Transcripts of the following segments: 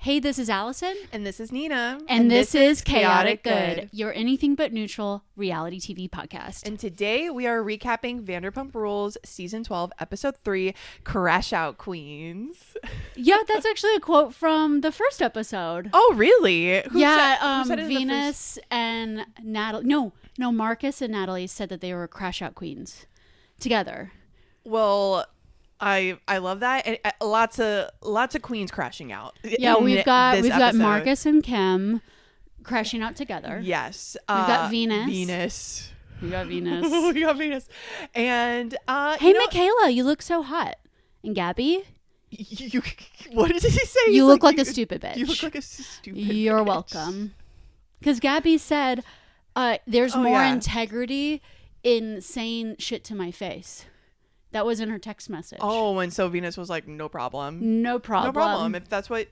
Hey, this is Allison. And this is Nina. And this is Chaotic Good, your anything but neutral reality TV podcast. And today we are recapping Vanderpump Rules Season 12, Episode 3, Crash Out Queens. Yeah, that's actually a quote from the first episode. Oh, really? Who said Venus and Natalie. No, Marcus and Natalie said that they were Crash Out Queens together. Well, I love that, and lots of queens crashing out. Yeah, we've got Marcus and Kim crashing out together. Yes, we've got Venus. We got Venus, and Michaela, you look so hot. And Gabby, what did he say? You look like a stupid bitch. You look like a stupid. You're bitch. welcome. Because Gabby said, "There's more integrity in saying shit to my face." That was in her text message. Oh, and so Venus was like, "No problem, no problem. If that's how you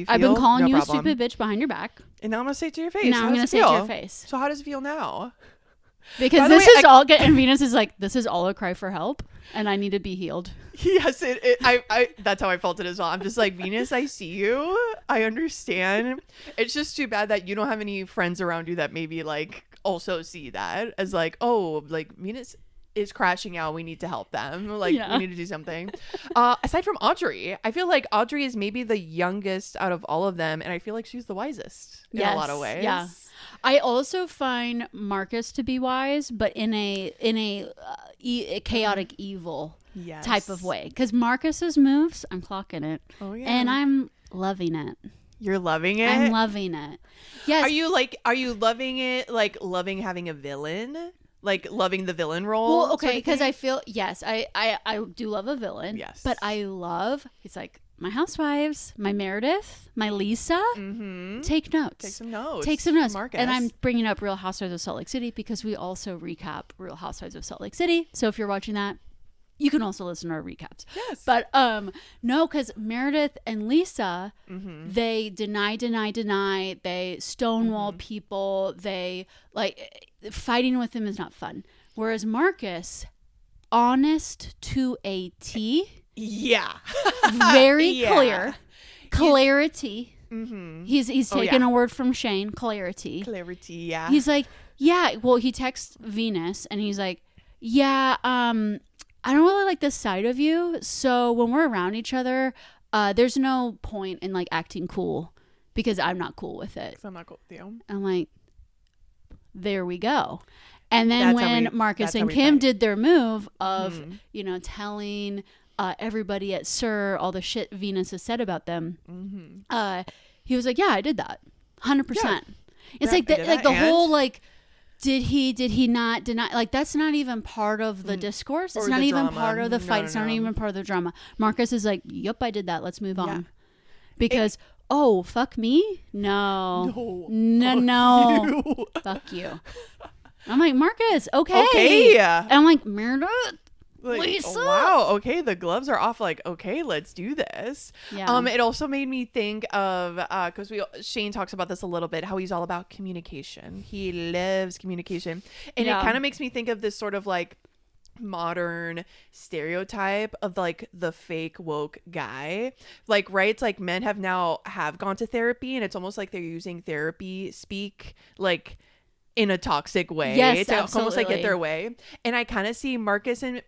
feel, I've been calling you problem. a stupid bitch behind your back, and now I'm gonna say it to your face. Now I'm gonna say it to your face. So how does it feel now? Because this is all good, and Venus is like, "This is all a cry for help, and I need to be healed." Yes, I that's how I felt it as well. I'm just like, Venus, I see you. I understand. It's just too bad that you don't have any friends around you that maybe like also see that as like, oh, like Venus is crashing out, we need to help them, we need to do something. Aside from Audrey, I feel like Audrey is maybe the youngest out of all of them, and I feel like she's the wisest in a lot of ways. Yeah, I also find Marcus to be wise, but in a chaotic evil type of way, because Marcus's moves, I'm clocking it. Oh yeah, and I'm loving it. You're loving it? I'm loving it. Yes. Are you loving it, like loving having a villain? Like loving the villain role? Well, okay, because I feel, yes, I do love a villain. Yes. But I love, it's like my housewives, my Meredith, my Lisa. Mm-hmm. Take notes. Take some notes. Marcus. And I'm bringing up Real Housewives of Salt Lake City because we also recap Real Housewives of Salt Lake City. So if you're watching that, you can also listen to our recaps. Yes. But no, because Meredith and Lisa, they deny. They stonewall people. They like fighting with them is not fun. Whereas Marcus, honest to a T. Yeah. Very clear. Clarity. He's taken a word from Shane. Clarity. Yeah. He's like, yeah. Well, he texts Venus and he's like, yeah. I don't really like this side of you, so when we're around each other, there's no point in like acting cool because I'm not cool with it. I'm not cool with you. I'm like, there we go. And then when Marcus and Kim did their move of, telling everybody at SUR all the shit Venus has said about them, he was like, yeah, I did that. 100%. Yeah. It's like the whole like, Did he not deny? Like, that's not even part of the discourse. It's not even part of the fight. It's not even part of the drama. Marcus is like, yep, I did that. Let's move on. Because, fuck me? No. Fuck you. I'm like, Marcus, okay. And I'm like, Meredith, like, Lisa. Wow, okay, the gloves are off. Like, okay, let's do this. Yeah. It also made me think of because Shane talks about this a little bit, how he's all about communication. He lives communication, and it kind of makes me think of this sort of like modern stereotype of like the fake woke guy. Like, right? It's like men have gone to therapy, and it's almost like they're using therapy speak like in a toxic way. Yes, to almost like get their way. And I kind of see Marcus and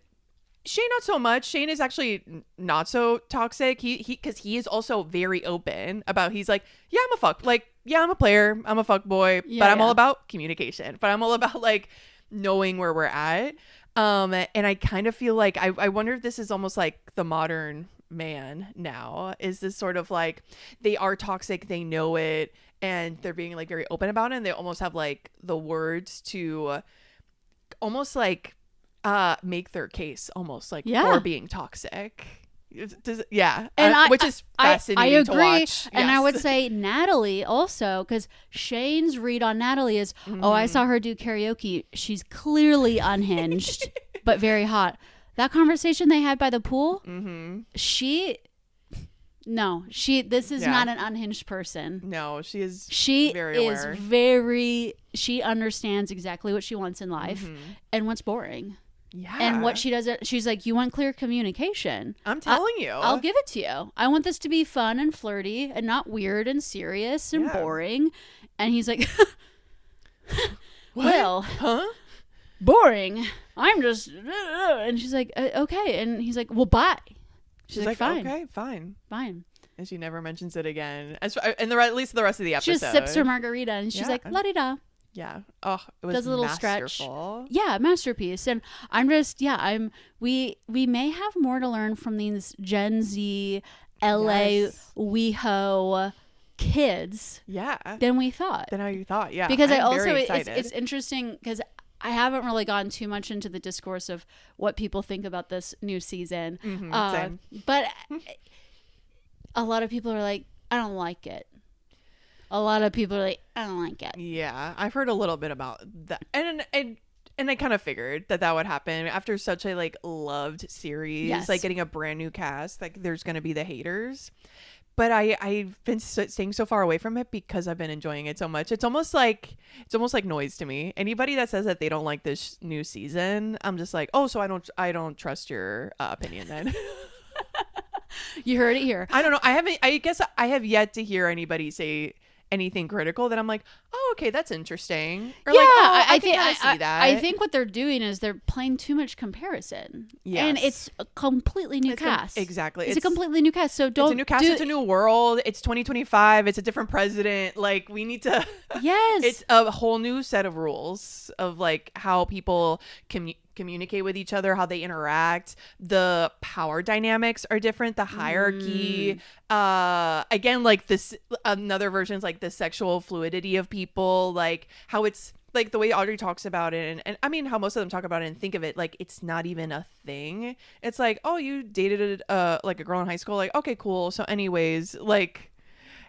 Shane not so much. Shane is actually not so toxic. He because he is also very open about, he's like, yeah, I'm a player, I'm a fuck boy, but I'm all about communication. But I'm all about like knowing where we're at. And I kind of feel like I wonder if this is almost like the modern man now. Is this sort of like they are toxic, they know it, and they're being like very open about it, and they almost have like the words to almost like make their case almost like for being toxic. And which is fascinating. I agree. To watch. And I would say Natalie also, because Shane's read on Natalie is, I saw her do karaoke. She's clearly unhinged, but very hot. That conversation they had by the pool, this is not an unhinged person. No, she is very aware. She understands exactly what she wants in life and what's boring. Yeah. And what she does, she's like, you want clear communication? I'm telling you. I'll give it to you. I want this to be fun and flirty and not weird and serious and boring. And he's like, well, boring. I'm just, and she's like, okay. And he's like, well, bye. She's like, fine. Okay, fine. Fine. And she never mentions it again. At least the rest of the episode. She just sips her margarita and she's like, la-di-da. Yeah. Oh, it was does a little masterful. stretch. Yeah, masterpiece. And I'm just, we may have more to learn from these Gen Z LA WeHo kids than we thought. Than how you thought, yeah. Because it's interesting because I haven't really gotten too much into the discourse of what people think about this new season. Same. But a lot of people are like, I don't like it. A lot of people are like, I don't like it. Yeah, I've heard a little bit about that, and I kind of figured that would happen after such a like loved series, like getting a brand new cast. Like, there's gonna be the haters, but I've been staying so far away from it because I've been enjoying it so much. It's almost like noise to me. Anybody that says that they don't like this new season, I'm just like, oh, so I don't trust your opinion then. You heard it here. I don't know. I guess I have yet to hear anybody say anything critical that I'm like, oh, okay, that's interesting. Or like, oh, I think I see that. I think what they're doing is they're playing too much comparison. Yes. And it's a completely new cast. Exactly. It's a completely new cast. So don't. It's a new cast. It's a new world. It's 2025. It's a different president. Like, we need to. Yes. It's a whole new set of rules of like how people communicate with each other, how they interact. The power dynamics are different. The hierarchy. Again, like this, another version is like the sexual fluidity of people, like how it's like the way Audrey talks about it, and I mean how most of them talk about it and think of it, like it's not even a thing. It's like, oh, you dated like a girl in high school, like, okay, cool. So anyways, like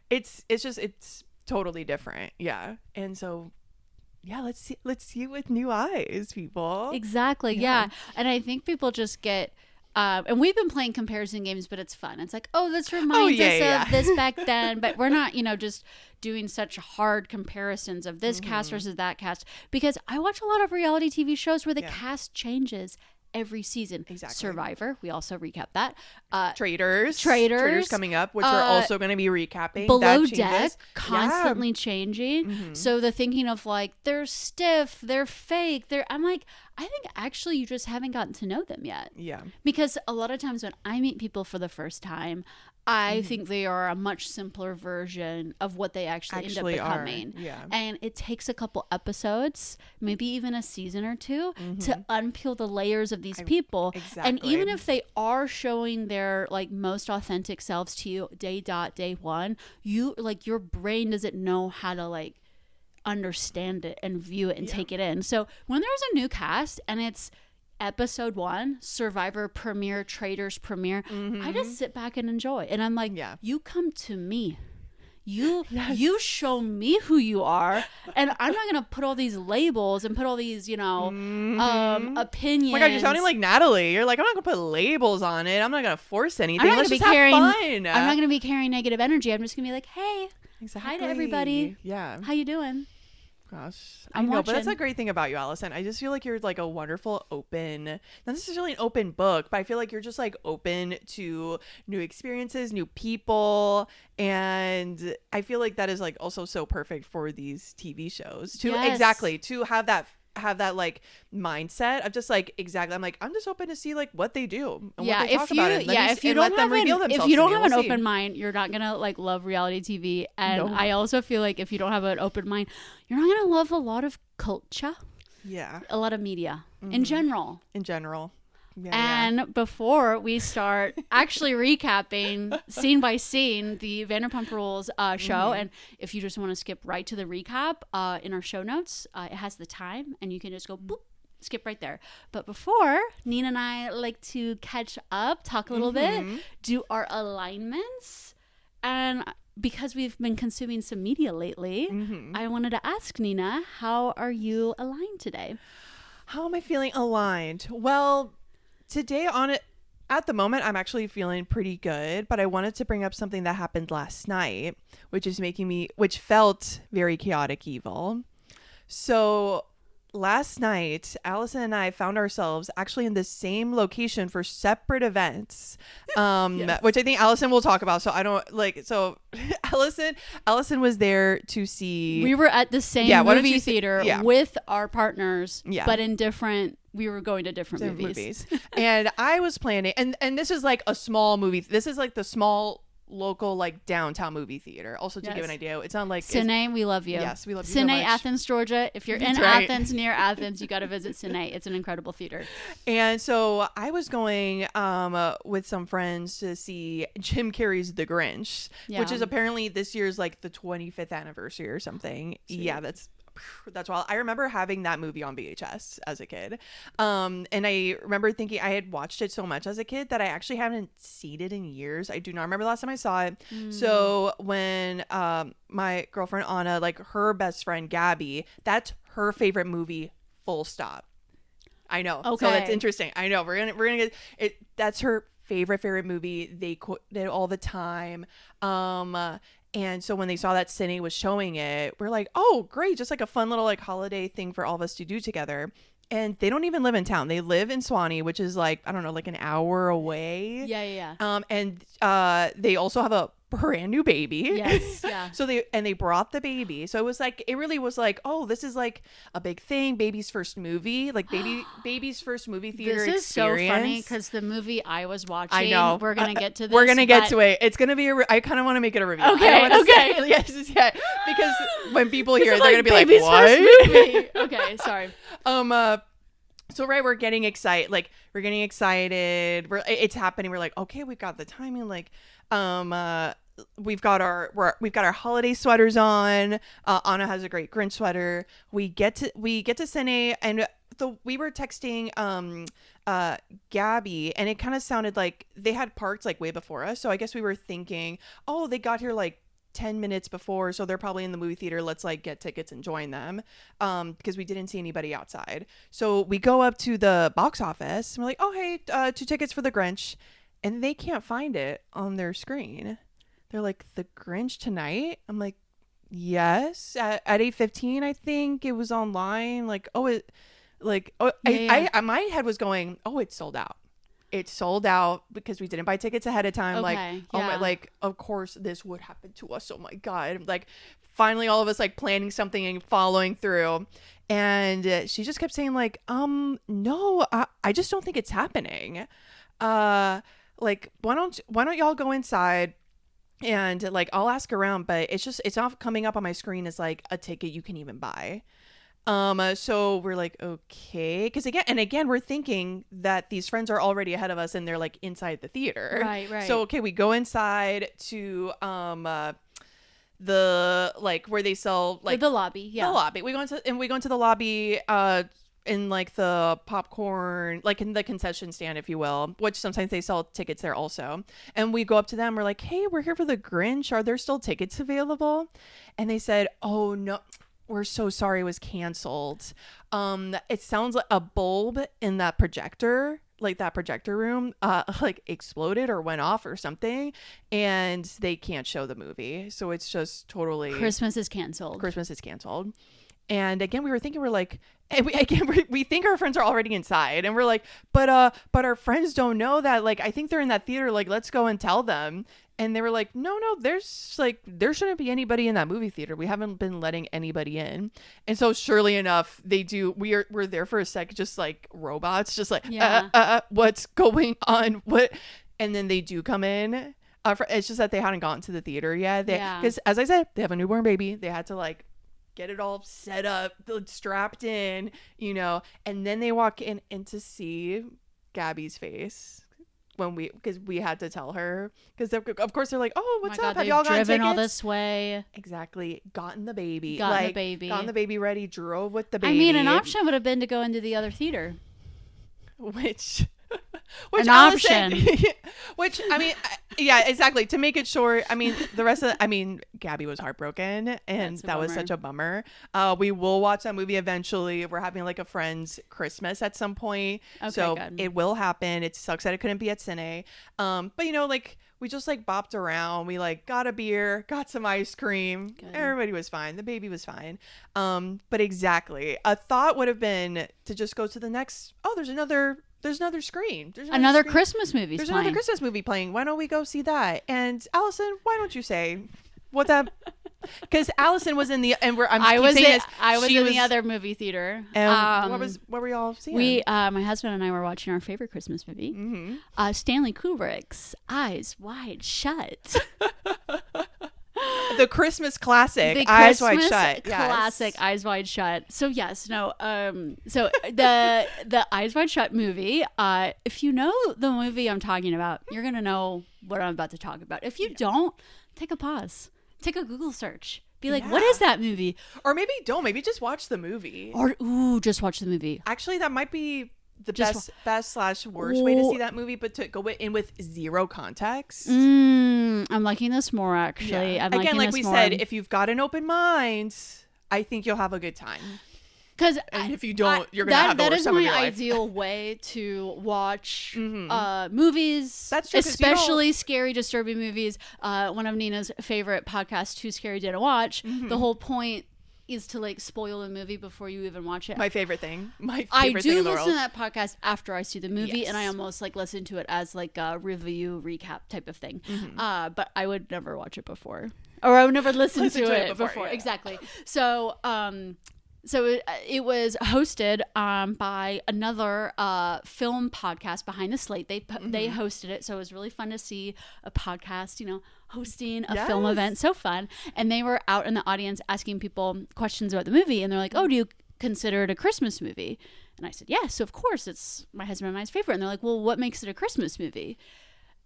it's totally different. Yeah. And so let's see it with new eyes, people. Exactly. Yeah. And I think people just get and we've been playing comparison games, but it's fun. It's like, oh, this reminds us of this back then, but we're not, just doing such hard comparisons of this cast versus that cast, because I watch a lot of reality TV shows where the cast changes every season. Exactly. Survivor, we also recap that. Traitors coming up, which we're also going to be recapping. Below Deck, constantly changing. So the thinking of like, they're stiff, they're fake, I'm like, I think actually you just haven't gotten to know them yet. Yeah. Because a lot of times when I meet people for the first time, I think they are a much simpler version of what they actually end up becoming. Yeah. And it takes a couple episodes, maybe even a season or two, to unpeel the layers of these people. Exactly. And even if they are showing their like most authentic selves to you day one, you like your brain doesn't know how to like understand it and view it and take it in. So when there's a new cast and it's episode 1, Survivor premiere, Traitors premiere, I just sit back and enjoy. And I'm like, you come to me. You show me who you are, and I'm not gonna put all these labels and put all these, opinions. Oh my God, you're sounding like Natalie. You're like, I'm not gonna put labels on it. I'm not gonna force anything. Let's just have fun. I'm not gonna be carrying negative energy. I'm just gonna be like, hey, hi to everybody. Yeah. How you doing? Gosh, I know, but that's a great thing about you, Allison. I just feel like you're like a wonderful open, not necessarily an open book, but I feel like you're just like open to new experiences, new people, and I feel like that is like also so perfect for these TV shows to have that like mindset of just like I'm like, I'm just open to see like what they do and what they talk about it. If you don't have an open mind, you're not gonna like love reality TV. And I also feel like if you don't have an open mind, you're not gonna love a lot of culture, a lot of media in general. Before we start actually recapping scene by scene the Vanderpump Rules show, and if you just want to skip right to the recap in our show notes, it has the time and you can just go boop, skip right there. But before, Nina and I like to catch up, talk a little bit, do our alignments, and because we've been consuming some media lately, I wanted to ask Nina, how are you aligned today? How am I feeling aligned? Well, today at the moment, I'm actually feeling pretty good, but I wanted to bring up something that happened last night, which felt very chaotic evil. So last night, Allison and I found ourselves actually in the same location for separate events, yes. Which I think Allison will talk about. So I don't like. So Allison was there to see. We were at the same movie theater with our partners, but in different. We were going to different movies. And I was planning, and this is like a small movie. This is like the small local like downtown movie theater. Also to give an idea, it's not like Cine. We love you. Yes, we love you Cine, so much. Athens, Georgia. If you're in Athens, near Athens, you got to visit Cine. It's an incredible theater. And so I was going with some friends to see Jim Carrey's The Grinch, which is apparently this year's like the 25th anniversary or something. Sweet. Yeah, that's wild. I remember having that movie on VHS as a kid. And I remember thinking I had watched it so much as a kid that I actually haven't seen it in years. I do not remember the last time I saw it. So when my girlfriend Anna, like her best friend Gabby, that's her favorite movie, full stop. I know. Okay. So that's interesting. I know. We're gonna get it. That's her favorite movie. They quote it all the time. And so when they saw that Cine was showing it, we're like, oh, great. Just like a fun little like holiday thing for all of us to do together. And they don't even live in town. They live in Swanee, which is like, I don't know, like an hour away. Yeah. And they also have a brand new baby. Yes. Yeah. So they brought the baby. So it really was like, oh, this is like a big thing. Baby's first movie, like baby's first movie theater experience. This is so funny because the movie I was watching. I know. We're gonna get to this. We're gonna get to it. It's gonna be I kind of want to make it a review. Okay. Yes. Yeah. Because when people hear it, they're gonna be like, baby's what? First movie. Okay. Sorry. So we're getting excited. Like we're getting excited. It's happening. We're like, okay, we've got the timing. Like, we've got our holiday sweaters on. Anna has a great Grinch sweater. We get to Cine, and we were texting Gabby, and it kind of sounded like they had parked like way before us. So I guess we were thinking, oh, they got here like 10 minutes before, so they're probably in the movie theater. Let's like get tickets and join them, because we didn't see anybody outside. So we go up to the box office and we're like, oh hey, 2 tickets for the Grinch, and they can't find it on their screen. They're like, the Grinch tonight? I'm like, yes, at 8:15 I think it was online. Like, my head was going, oh, it's sold out. It's sold out because we didn't buy tickets ahead of time. Okay, like, oh my, like, of course this would happen to us. Oh my God. Like, finally all of us like planning something and following through. And she just kept saying like, no, I just don't think it's happening. Like, why don't y'all go inside? And like, I'll ask around, but it's not coming up on my screen as like a ticket you can even buy. So we're like, okay, because again we're thinking that these friends are already ahead of us and they're like inside the theater, right. So okay, we go inside to the like where they sell like the lobby. We go into the lobby in like the popcorn, like in the concession stand, if you will, which sometimes they sell tickets there also. And we go up to them, we're like, hey, we're here for the Grinch, are there still tickets available? And they said, oh no, we're so sorry, it was canceled. It sounds like a bulb in that projector, like that projector room, like exploded or went off or something, and they can't show the movie. So it's just totally Christmas is canceled. And again, we were thinking, we're like, and we think our friends are already inside, and we're like, but our friends don't know that. Like, I think they're in that theater. Like, let's go and tell them. And they were like, no, there shouldn't be anybody in that movie theater. We haven't been letting anybody in. And so surely enough, they do. We're there for a sec, just like robots, just like, what's going on? What? And then they do come in. It's just that they hadn't gotten to the theater yet. Because as I said, they have a newborn baby. They had to like get it all set up, strapped in, and then they walk in and to see Gabby's face. Because we had to tell her, because of course they're like, oh, what's up? Have y'all gotten tickets? All this way? Exactly. Gotten the baby ready, drove with the baby. I mean, an option would have been to go into the other theater. Which an option. Which, I mean, yeah, exactly. To make it short, I mean, Gabby was heartbroken, and that was such a bummer. We will watch that movie eventually. We're having like a friend's Christmas at some point. Okay, so good. It will happen. It sucks that it couldn't be at Cine. But like, We just like bopped around. We like got a beer, got some ice cream. Good. Everybody was fine. The baby was fine. But exactly. A thought would have been to just go to the next. Oh, there's another screen. There's another screen. Christmas movie. There's another Christmas movie playing. Why don't we go see that? And Allison, why don't you say what that? Because Allison was in the I was in the other movie theater. What were y'all seeing? My husband and I were watching our favorite Christmas movie, Stanley Kubrick's Eyes Wide Shut. The Christmas classic, Eyes Wide Shut. Classic, yes. Eyes Wide Shut. So yes, no. So the Eyes Wide Shut movie. If you know the movie I'm talking about, you're gonna know what I'm about to talk about. If you don't, take a pause. Take a Google search. Be like, what is that movie? Or maybe don't. Maybe just watch the movie. Or just watch the movie. Actually, that might be the best/worst way to see that movie, but to go in with zero context. I'm liking this more, actually. Yeah. Again, like we said, if you've got an open mind, I think you'll have a good time. And if you don't, you're gonna have the worst time of your life. That is my ideal way to watch movies. That's true, especially scary, disturbing movies. One of Nina's favorite podcasts, Too Scary Didn't Watch. The whole point is to like spoil the movie before you even watch it. My favorite thing. I do listen to that podcast after I see the movie, and I almost like listen to it as like a review recap type of thing. But I would never watch it before, or I would never listen to it before. Yeah. Exactly. So So it was hosted by another film podcast, Behind the Slate. They hosted it, so it was really fun to see a podcast, hosting a film event. So fun. And they were out in the audience asking people questions about the movie, and they're like, "Oh, do you consider it a Christmas movie?" And I said, "Yes, of course. It's my husband and I's favorite." And they're like, "Well, what makes it a Christmas movie?"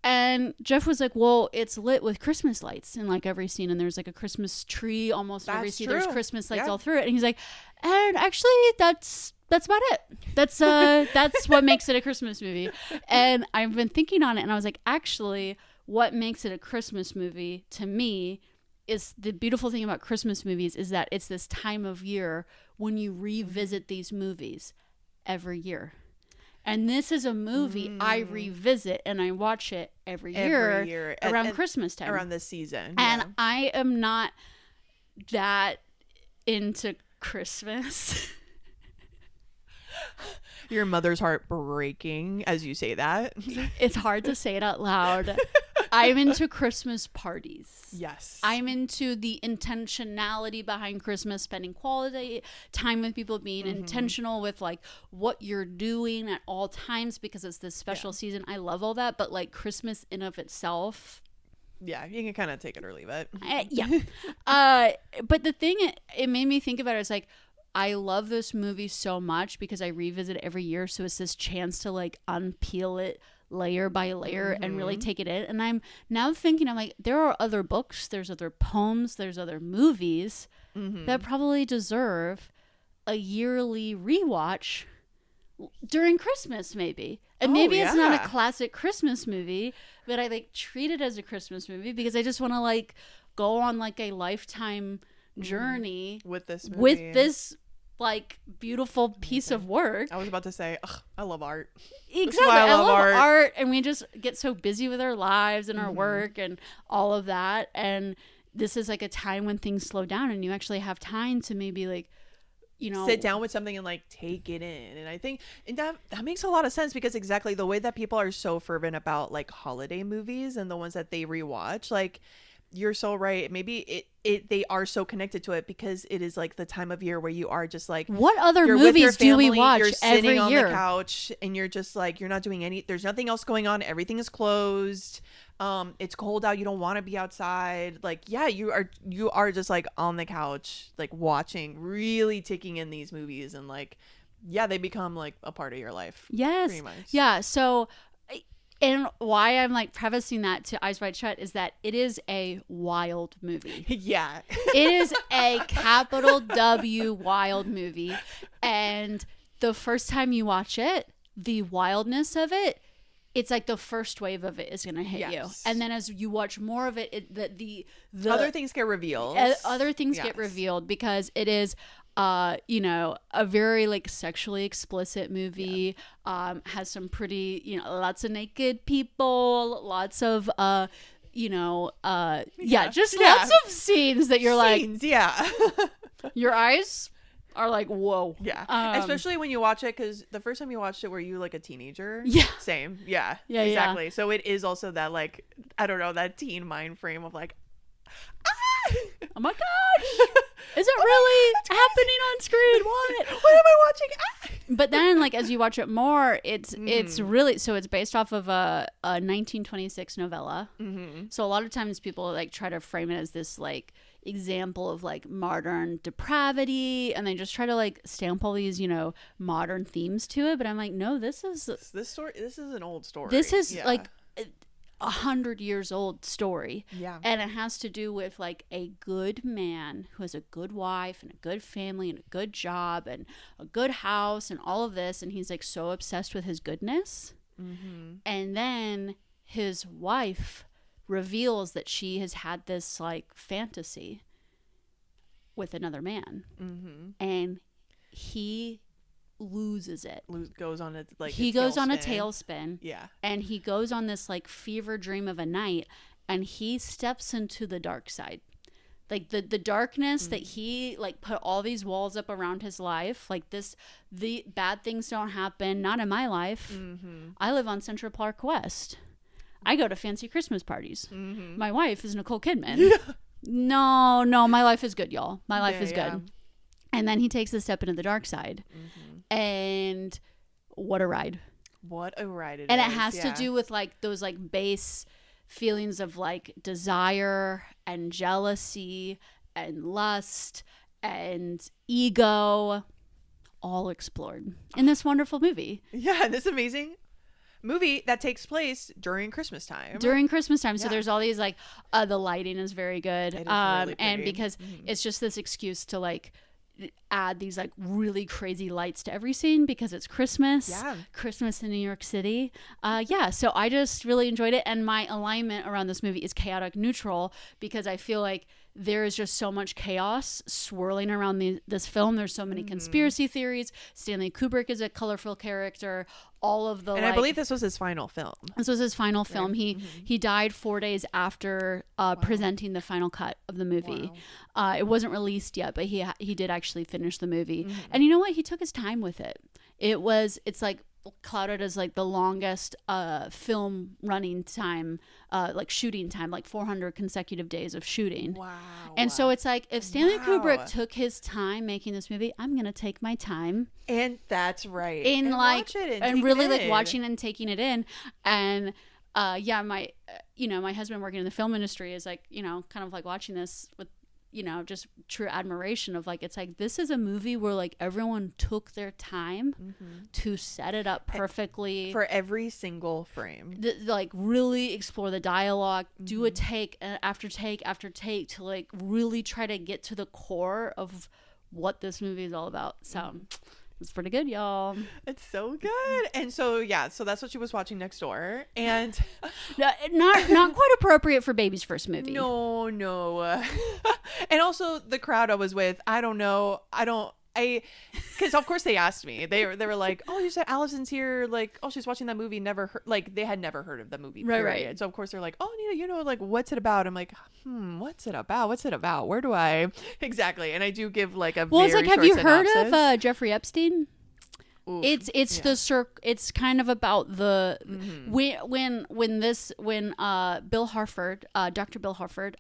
And Jeff was like, "Well, it's lit with Christmas lights in like every scene, and there's like a Christmas tree almost every scene. There's Christmas lights all through it." And he's like, "And actually, that's about it. That's what makes it a Christmas movie." And I've been thinking on it, and I was like, actually, what makes it a Christmas movie to me is the beautiful thing about Christmas movies is that it's this time of year when you revisit these movies every year. And this is a movie I revisit and I watch it every year around Christmas time. Around this season. And I am not that into Christmas. Your mother's heart breaking as you say that. It's hard to say it out loud. I'm into Christmas parties. Yes. I'm into the intentionality behind Christmas, spending quality time with people, being intentional with like what you're doing at all times because it's this special season. I love all that, but like Christmas in of itself. Yeah, you can kind of take it or leave it. But the thing it made me think about it is like, I love this movie so much because I revisit it every year. So it's this chance to like unpeel it layer by layer and really take it in. And I'm now thinking, I'm like, there are other books, there's other poems, there's other movies that probably deserve a yearly rewatch during Christmas maybe. And maybe it's not a classic Christmas movie, but I like treat it as a Christmas movie because I just want to like go on like a lifetime journey with this movie. With this like beautiful piece of work. I was about to say, I love art. Exactly. I love art, and we just get so busy with our lives and our work and all of that. And this is like a time when things slow down and you actually have time to maybe like, sit down with something and like take it in. And I think that makes a lot of sense because exactly the way that people are so fervent about like holiday movies and the ones that they rewatch, like you're so right. Maybe they are so connected to it because it is like the time of year where you are just like, what other movies do we watch you're every sitting on year? The couch and you're just like, you're not doing there's nothing else going on. Everything is closed. It's cold out. You don't want to be outside. Like, yeah, you are just like on the couch, like watching, really taking in these movies. And like, yeah, they become like a part of your life. Yes. Pretty much. Yeah. So, and why I'm like prefacing that to Eyes Wide Shut is that it is a wild movie. Yeah. It is a capital W wild movie. And the first time you watch it, the wildness of it, it's like the first wave of it is going to hit you. And then as you watch more of it, the other things get revealed. Other things get revealed because it is you know, a very like sexually explicit movie. Has some pretty, you know, lots of naked people, lots of you know, just lots of scenes that you're scenes, like, your eyes are like, whoa. Yeah. Especially when you watch it, because the first time you watched it, were you like a teenager? Yeah. Same. Yeah. Yeah. Exactly. Yeah. So it is also that, like, I don't know, that teen mind frame of like, oh my gosh, is it really happening on screen? What am I watching? But then, like, as you watch it more, it's really, so it's based off of a 1926 novella. So a lot of times people like try to frame it as this like example of like modern depravity, and they just try to like stamp all these, you know, modern themes to it. But I'm like, no, this story, this is an old story. This is like 100 years old story. Yeah. And it has to do with like a good man who has a good wife and a good family and a good job and a good house and all of this, and he's like so obsessed with his goodness. And then his wife reveals that she has had this like fantasy with another man. And he loses it. Goes on a like he goes on a tailspin. Yeah. And he goes on this like fever dream of a night, and he steps into the dark side. Like the darkness that he like put all these walls up around his life. Like the bad things don't happen, not in my life. I live on Central Park West. I go to fancy Christmas parties. My wife is Nicole Kidman. Yeah. No, my life is good, y'all. My life is good. And then he takes a step into the dark side. And what a ride. What a ride it and is. And it has to do with like those like base feelings of like desire and jealousy and lust and ego, all explored in this wonderful movie. Yeah, this amazing movie that takes place during Christmas time. So there's all these like the lighting is very good. It is really pretty. And because it's just this excuse to like add these like really crazy lights to every scene because it's Christmas. Christmas in New York City. So I just really enjoyed it, and my alignment around this movie is chaotic neutral, because I feel like there is just so much chaos swirling around this film. There's so many conspiracy theories. Stanley Kubrick is a colorful character. All of the I believe this was his final film. This was his final film. He died 4 days after presenting the final cut of the movie. It wasn't released yet, but he did actually finish the movie. And you know what? He took his time with it. It's like clouded as like the longest film running time, like shooting time, like 400 consecutive days of shooting. And so it's like, if Stanley Kubrick took his time making this movie, I'm gonna take my time. And that's right. In like and really like watching and taking it in. And my my husband working in the film industry is like, kind of like watching this with just true admiration of like, it's like, this is a movie where like everyone took their time to set it up perfectly for every single frame, like really explore the dialogue, do a take after take after take to like really try to get to the core of what this movie is all about. So it's pretty good, y'all. It's so good. And so that's what she was watching next door. And not quite appropriate for baby's first movie. No. And also the crowd I was with, because of course they asked me. They were like, "Oh, you said Allison's here. Like, oh, she's watching that movie. Never heard." Like, they had never heard of the movie. Right. So of course they're like, "Oh, Nina, like, what's it about?" I'm like, what's it about? What's it about? Where do I exactly? And I do give like a very short have you heard synopsis. Of Jeffrey Epstein? Oof, it's the it's kind of about the when Bill Harford, Dr. Bill Harford,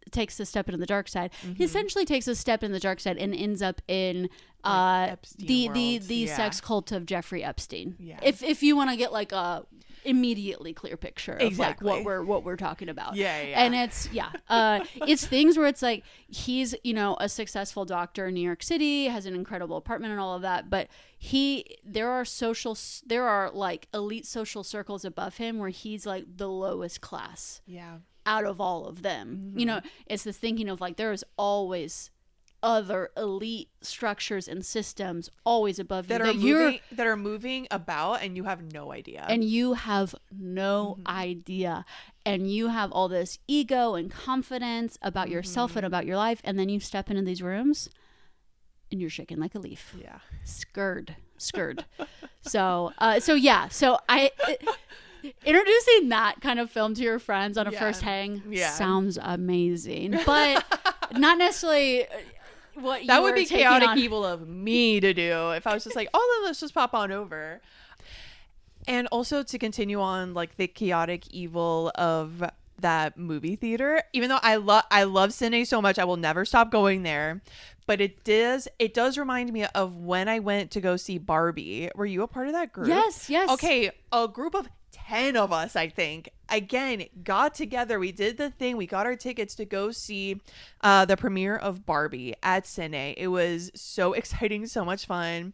takes a step into the dark side. He essentially takes a step in the dark side and ends up in the sex cult of Jeffrey Epstein. Yeah. If you want to get like a immediately clear picture of like what we're talking about. And it's things where it's like he's a successful doctor in New York City, has an incredible apartment and all of that, but there are like elite social circles above him where he's like the lowest class out of all of them. It's this thinking of like there is always other elite structures and systems always above that are moving about, and you have no idea. And you have no idea. And you have all this ego and confidence about yourself and about your life, and then you step into these rooms and you're shaking like a leaf. Yeah. Scared. So introducing that kind of film to your friends on a first hang sounds amazing, but not necessarily what you that would be chaotic on. evil of me to do if I was just like, oh, then let's just pop on over. And also to continue on like the chaotic evil of that movie theater, even though I love Cine so much, I will never stop going there. But it does remind me of when I went to go see Barbie. Were you a part of that group? Yes. Okay, a group of 10 of us, I think, again, got together. We did the thing. We got our tickets to go see the premiere of Barbie at Cine. It was so exciting, so much fun.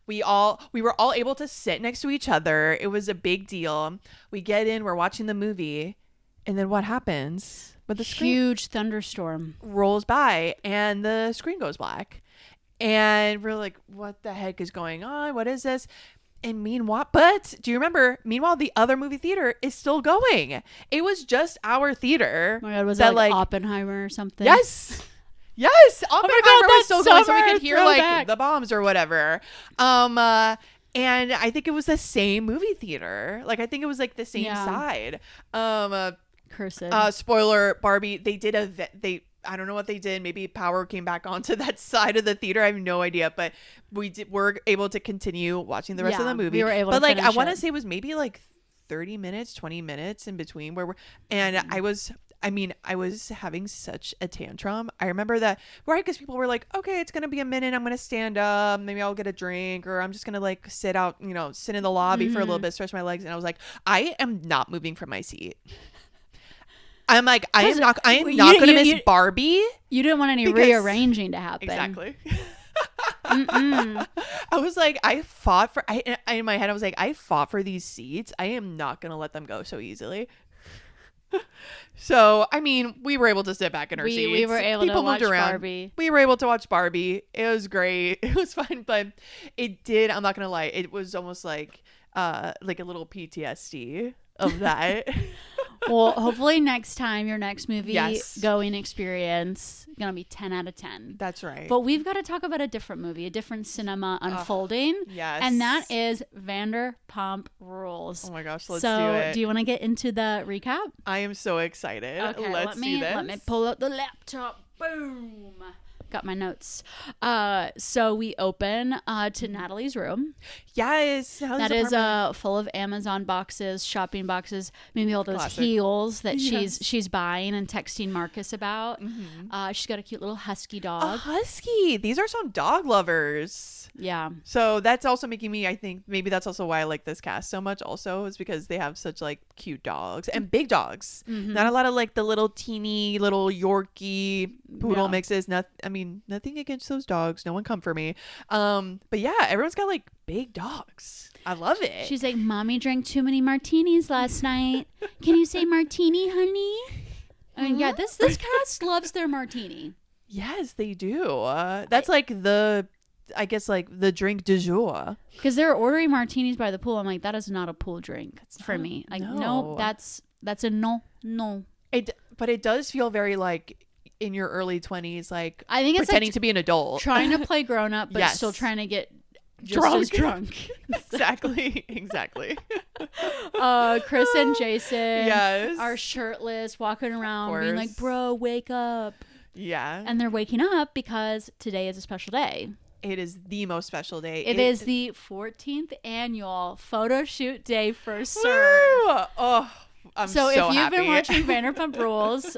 We were all able to sit next to each other. It was a big deal. We get in, we're watching the movie, and then what happens? But the huge thunderstorm rolls by and the screen goes black. And we're like, what the heck is going on? What is this? And meanwhile, but do you remember, the other movie theater is still going. It was just our theater. Oh my God, was that like Oppenheimer or something? Yes. Oppenheimer was still going, so we could hear like the bombs or whatever. And I think it was the same movie theater. Like, I think it was like the same side. Spoiler, Barbie, they did I don't know what they did. Maybe power came back onto that side of the theater. I have no idea, but we're able to continue watching the rest of the movie. We were able but to like, I want to it. say it was maybe like 30 minutes, 20 minutes in between where I was having such a tantrum. I remember that, right? Because people were like, okay, it's going to be a minute. I'm going to stand up. Maybe I'll get a drink, or I'm just going to like sit in the lobby for a little bit, stretch my legs. And I was like, I am not moving from my seat. I'm like, I am not going to miss Barbie. You didn't want any rearranging to happen. Exactly. I was like, in my head, I was like, I fought for these seats. I am not going to let them go so easily. So, I mean, we were able to sit back in our seats. We were able to watch Barbie. We were able to watch Barbie. It was great. It was fun, but I'm not going to lie, it was almost like a little PTSD of that. Well, hopefully next time, your next movie going experience gonna be 10 out of 10. That's right. But we've got to talk about a different movie, a different cinema unfolding. Yes. And that is Vanderpump Rules. Oh my gosh, let's do it. Do you want to get into the recap? I am so excited. Okay, let's do this. Let me pull up the laptop. Boom. Got my notes. So we open to Natalie's room. Yes. That is full of Amazon boxes, shopping boxes, maybe all those heels that she's buying and texting Marcus about. Mm-hmm. She's got a cute little husky dog. A husky. These are some dog lovers. Yeah. So that's also making me, I think maybe that's also why I like this cast so much also, is because they have such like cute dogs and big dogs. Mm-hmm. Not a lot of like the little teeny little Yorkie poodle mixes. Nothing against those dogs. No one come for me. But yeah, everyone's got like big dogs. I love it. She's like, Mommy drank too many martinis last night. Can you say martini, honey? I mean, yeah, this cast loves their martini. Yes, they do. That's like the drink du jour. Because they're ordering martinis by the pool. I'm like, that is not a pool drink for me. Like, no, that's a no. But it does feel very like in your early 20s, like I think it's pretending like to be an adult, trying to play grown up, but still trying to get just drunk. Exactly. Chris and Jason are shirtless, walking around being like, bro, wake up. Yeah. And they're waking up because today is a special day. It is the most special day. It is the 14th annual photo shoot day for Sir. Oh, I'm so if you've happy. been watching Vanderpump Rules,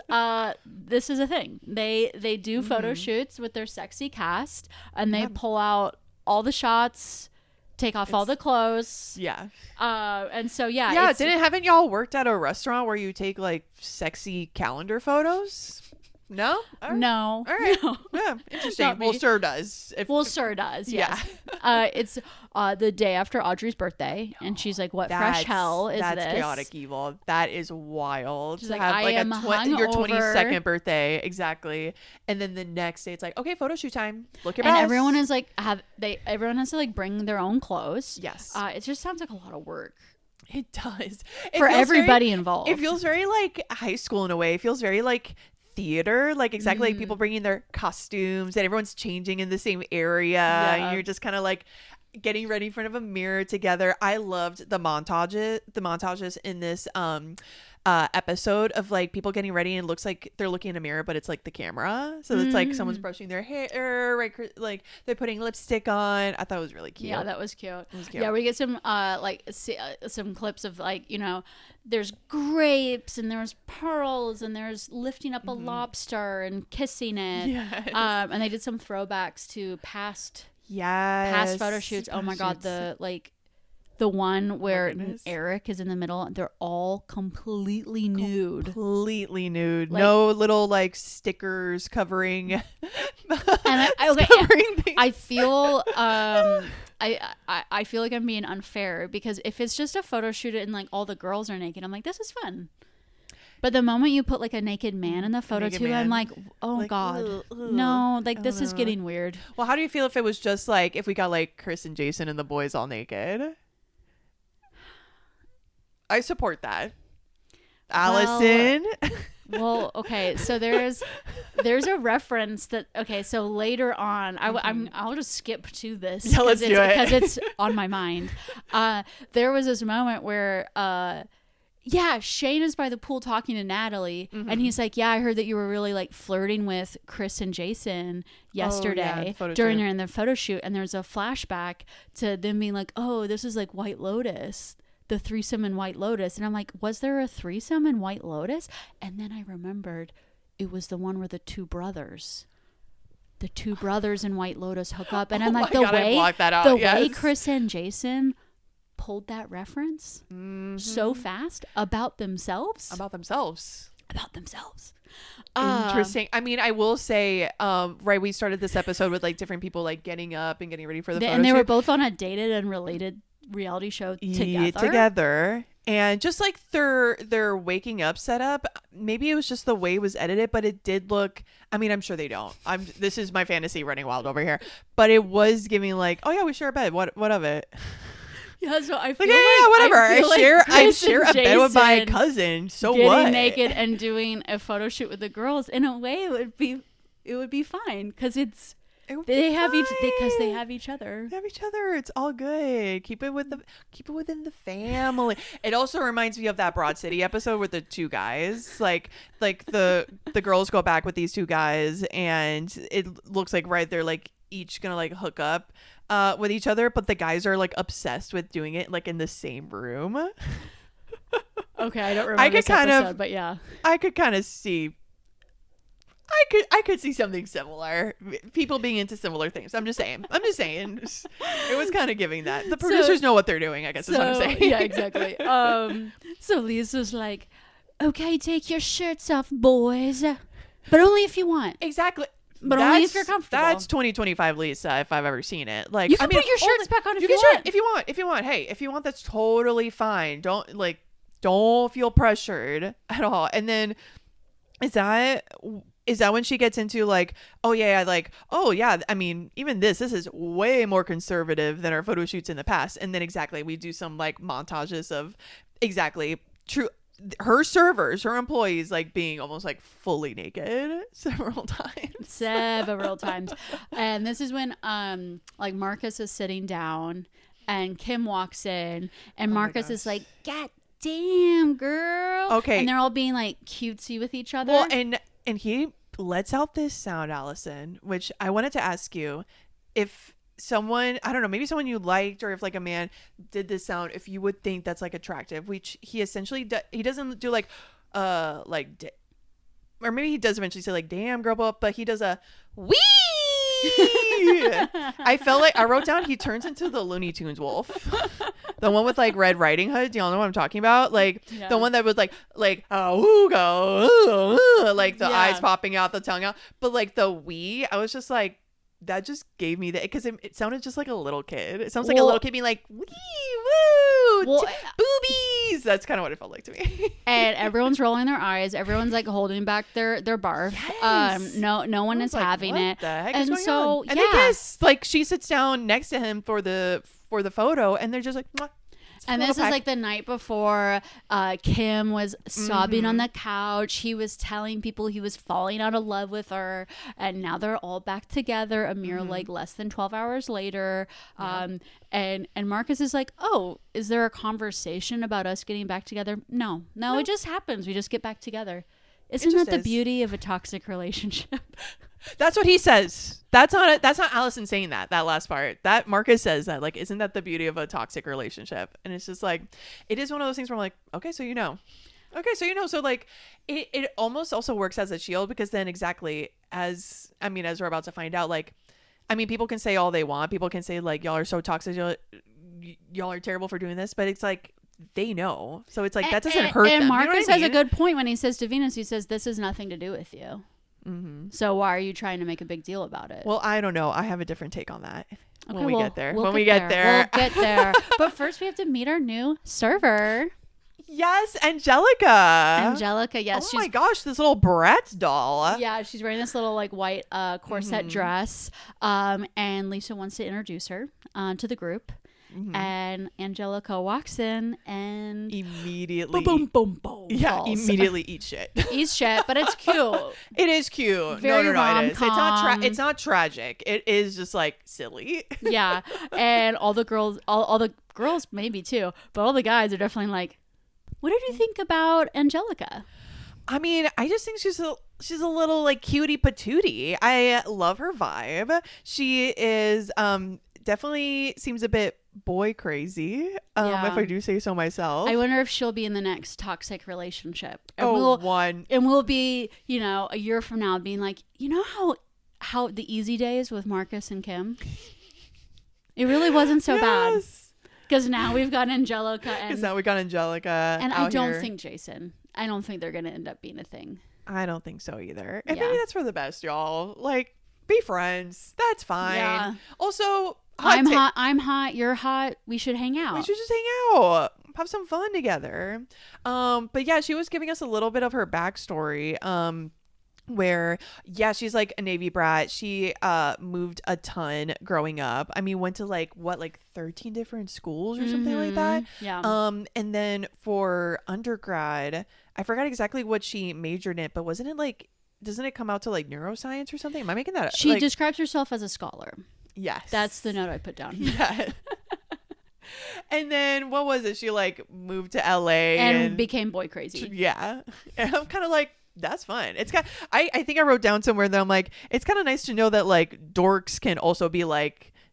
this is a thing. They do photo shoots with their sexy cast, and they pull out all the shots, take off all the clothes. Yeah. And so haven't y'all worked at a restaurant where you take like sexy calendar photos? No? No. All right. No. Yeah. Interesting. Well, Sir does. Sir does. Yes. Yeah. It's the day after Audrey's birthday, and she's like, "What fresh hell is this?" That's chaotic evil. That is wild. She's like, "I am hungover." Your 22nd birthday, exactly. And then the next day, it's like, "Okay, photo shoot time. Look your best." And everyone is like, everyone has to like bring their own clothes. Yes. It just sounds like a lot of work. It does. For everybody involved. It feels very like high school in a way. It feels very like theater, like exactly like people bringing their costumes and everyone's changing in the same area and you're just kind of like getting ready in front of a mirror together. I loved the montages in this episode of like people getting ready and it looks like they're looking in a mirror but it's like the camera, so it's like someone's brushing their hair, right, like they're putting lipstick on. I thought it was really cute. Yeah, that was cute. Yeah, we get some some clips of like, you know, there's grapes and there's pearls and there's lifting up a lobster and kissing it. Yes. And they did some throwbacks to past photo shoots. Oh my god, the one where Eric is in the middle, they're all completely nude. Like, no little like stickers covering. And I feel I feel like I'm being unfair because if it's just a photo shoot and like all the girls are naked, I'm like, this is fun. But the moment you put like a naked man in the photo too, I'm like, oh like, god, no, like this is getting weird. Well, how do you feel if it was just like if we got like Chris and Jason and the boys all naked? I support that. Allison. Well, okay, so there's a reference that so later on I'll just skip to this let's do it because it's on my mind. There was this moment where Shane is by the pool talking to Natalie and he's like, I heard that you were really like flirting with Chris and Jason yesterday during the photo shoot, and there's a flashback to them being like, oh, this is like White Lotus, the threesome in White Lotus. And I'm like, was there a threesome in White Lotus? And then I remembered it was the one where the two brothers in White Lotus hook up. And I'm like, the way Chris and Jason pulled that reference so fast about themselves. Interesting. I mean, I will say, right, we started this episode with like different people like getting up and getting ready for the photo and they shoot. were both on a dated and related reality show together, and just like their waking up setup, maybe it was just the way it was edited, but it did look, I mean, I'm sure they don't, this is my fantasy running wild over here, but it was giving like, oh yeah, we share a bed, what of it? Yeah, so I feel whatever. I share a bed with my cousin. So getting what? Naked and doing a photo shoot with the girls, in a way, it would be fine because they have each other. It's all good. Keep it within the family. It also reminds me of that Broad City episode with the two guys. Like the girls go back with these two guys, and it looks like they're like each gonna like hook up with each other, but the guys are like obsessed with doing it like in the same room. Okay, I don't remember this episode, but yeah, I could kind of see. I could see something similar. People being into similar things. I'm just saying. It was kind of giving that. The producers know what they're doing, I guess is what I'm saying. Yeah, exactly. So Lisa's like, okay, take your shirts off, boys. But only if you want. Exactly. But only if you're comfortable. That's 2025 Lisa, if I've ever seen it. Like, you can put your shirts back on if you want. If you want. Hey, if you want, that's totally fine. Don't feel pressured at all. And then is that when she gets into like, oh yeah, like, oh yeah, I mean, even this is way more conservative than our photo shoots in the past. And then we do some like montages of her servers, her employees, like being almost like fully naked several times. And this is when like Marcus is sitting down and Kim walks in and Marcus is like, God damn, girl. Okay. And they're all being like cutesy with each other. Well, and he lets out this sound, Allison, which I wanted to ask you if someone, I don't know, maybe someone you liked, or if like a man did this sound, if you would think that's like attractive, which he essentially he doesn't do like or maybe he does eventually say like, damn girl, but he does a wee. I felt like I wrote down he turns into the Looney Tunes wolf, the one with like Red Riding Hood. Do y'all know what I'm talking about? Like the one that was like like the eyes popping out, the tongue out, but like the wee, I was just like, that just gave me that, because it sounded just like a little kid. It sounds like a little kid being like, wee, woo, boobies. That's kind of what it felt like to me. And everyone's rolling their eyes. Everyone's like holding back their barf. Yes. No one is like, having it. What the heck is going on? And they kiss. Like she sits down next to him for the photo, and they're just like, mwah. And this is like the night before Kim was sobbing on the couch. He was telling people he was falling out of love with her. And now they're all back together a mere like less than 12 hours later. And Marcus is like, oh, is there a conversation about us getting back together? No, it just happens. We just get back together. Isn't that the beauty of a toxic relationship? That's what he says. That's not Allison saying that last part. That Marcus says that, like, isn't that the beauty of a toxic relationship? And it's just like, it is one of those things where I'm like, okay, so you know. So like it almost also works as a shield, because then exactly as we're about to find out, like, people can say all they want. People can say like, y'all are so toxic, y'all are terrible for doing this, but it's like, they know. So it's like, that doesn't hurt them. And Marcus has a good point when he says to Venus, he says, this has nothing to do with you. So why are you trying to make a big deal about it? Well, I don't know. I have a different take on that when we get there. We'll get there. But first we have to meet our new server. Yes, Angelica. Yes. Oh my gosh, this little Bratz doll. Yeah, she's wearing this little like white corset dress. And Lisa wants to introduce her to the group. And Angelica walks in and immediately boom, boom, boom, yeah, falls. immediately eats shit. But it's cute. It is cute. Very no, rom-com. it is. It's not tragic. It is just like silly. Yeah, and all the girls maybe too, but all the guys are definitely like, what did you think about Angelica? I just think she's a little like cutie patootie. I love her vibe. She is definitely seems a bit boy crazy, if I do say so myself. I wonder if she'll be in the next toxic relationship. And we'll be, a year from now being like, how the easy days with Marcus and Kim, it really wasn't so bad. Because now we've got Angelica. And I don't think Jason. I don't think they're going to end up being a thing. I don't think so either. And maybe that's for the best, y'all. Like, be friends. That's fine. Yeah. Also, I'm hot. You're hot. We should hang out. We should just hang out. Have some fun together. But yeah, she was giving us a little bit of her backstory. Where she's like a Navy brat. She moved a ton growing up. Went to 13 different schools or something like that. Yeah. And then for undergrad, I forgot exactly what she majored in, but wasn't it doesn't it come out to neuroscience or something? Am I making that up? She describes herself as a scholar. Yes. That's the note I put down. Yeah. And then what was it? She moved to LA and became boy crazy. Yeah. And I'm kind of like, that's fun. It's kind of, I think I wrote down somewhere that I'm like, it's kind of nice to know that dorks can also be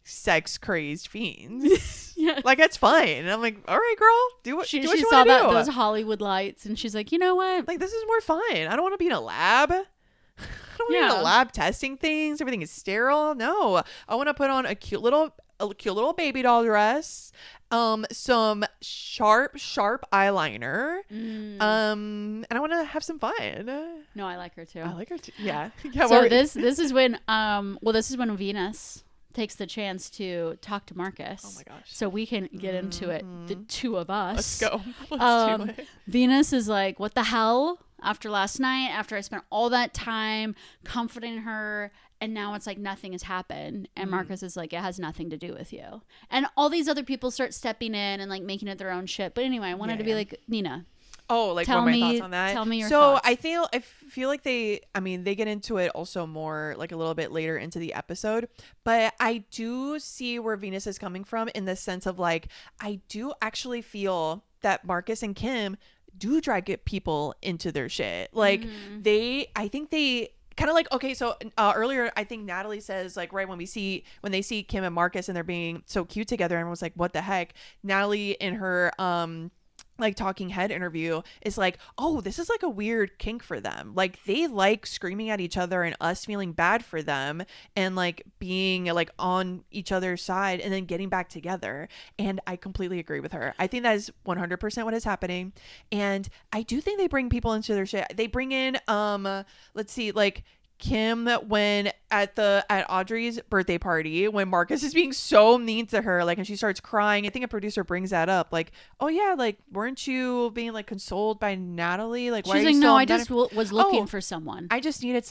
sex crazed fiends. Yeah. It's fine. And I'm like, all right, girl, do what you want to do. She saw those Hollywood lights and she's like, you know what? This is more fun. I don't want to be in a lab. I don't want to be in a lab testing things. Everything is sterile. No, I want to put on a cute little baby doll dress, some sharp eyeliner, and I want to have some fun. No, I like her too. Yeah. So this is when Venus takes the chance to talk to Marcus. Oh my gosh. So we can get into it, the two of us. Let's go. Let's do it. Venus is like, what the hell? After last night, after I spent all that time comforting her, and now it's like nothing has happened. And Marcus is like, it has nothing to do with you. And all these other people start stepping in and making it their own shit. But anyway, I wanted to be like, Nina. Oh, what are my thoughts on that? Tell me your thoughts. So I feel like they get into it also more a little bit later into the episode. But I do see where Venus is coming from in the sense of I do actually feel that Marcus and Kim do drag people into their shit. I think they kind of okay, so earlier I think Natalie says right when they see Kim and Marcus and they're being so cute together, and everyone's like, what the heck? Natalie in her talking head interview is oh, this is a weird kink for them. They screaming at each other and us feeling bad for them and being on each other's side and then getting back together. And I completely agree with her. I think that is 100% what is happening. And I do think they bring people into their shit. They bring in let's see, Kim when at Audrey's birthday party when Marcus is being so mean to her, and she starts crying. I think a producer brings that up, oh yeah, weren't you being consoled by Natalie? Why she's are you no, I just was looking for someone. I just needed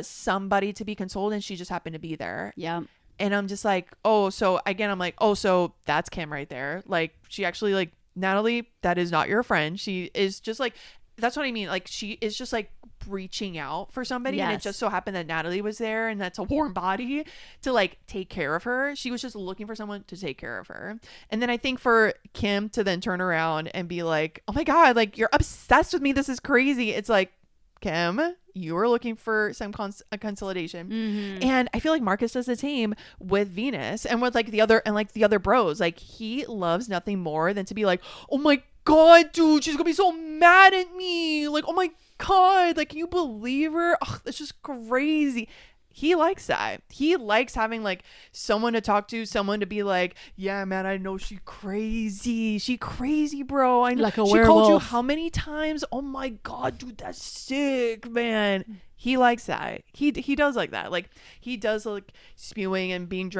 somebody to be consoled, and she just happened to be there. Yeah. And I'm just like, oh, so again, I'm like, oh, so that's Kim right there. Like, she actually, like, Natalie, that is not your friend. She is just like, that's what I mean. Like, she is just like reaching out for somebody. Yes. And it just so happened that Natalie was there, and that's a warm body to like take care of her. She was just looking for someone to take care of her. And then I think for Kim to then turn around and be like, oh my God, like, you're obsessed with me. This is crazy. It's like, Kim, you were looking for some consolidation. Mm-hmm. And I feel like Marcus does the same with Venus and with like the other bros. Like, he loves nothing more than to be like, oh my God, dude, she's gonna be so mad at me. Like, oh my God, like, can you believe her? Ugh, that's just crazy. He likes that. He likes having like someone to talk to, someone to be like, yeah, man, I know she crazy, bro. I know. Like a werewolf. She called you how many times? Oh my God, dude, that's sick, man. He likes that. He does like that. Like, he does like spewing and being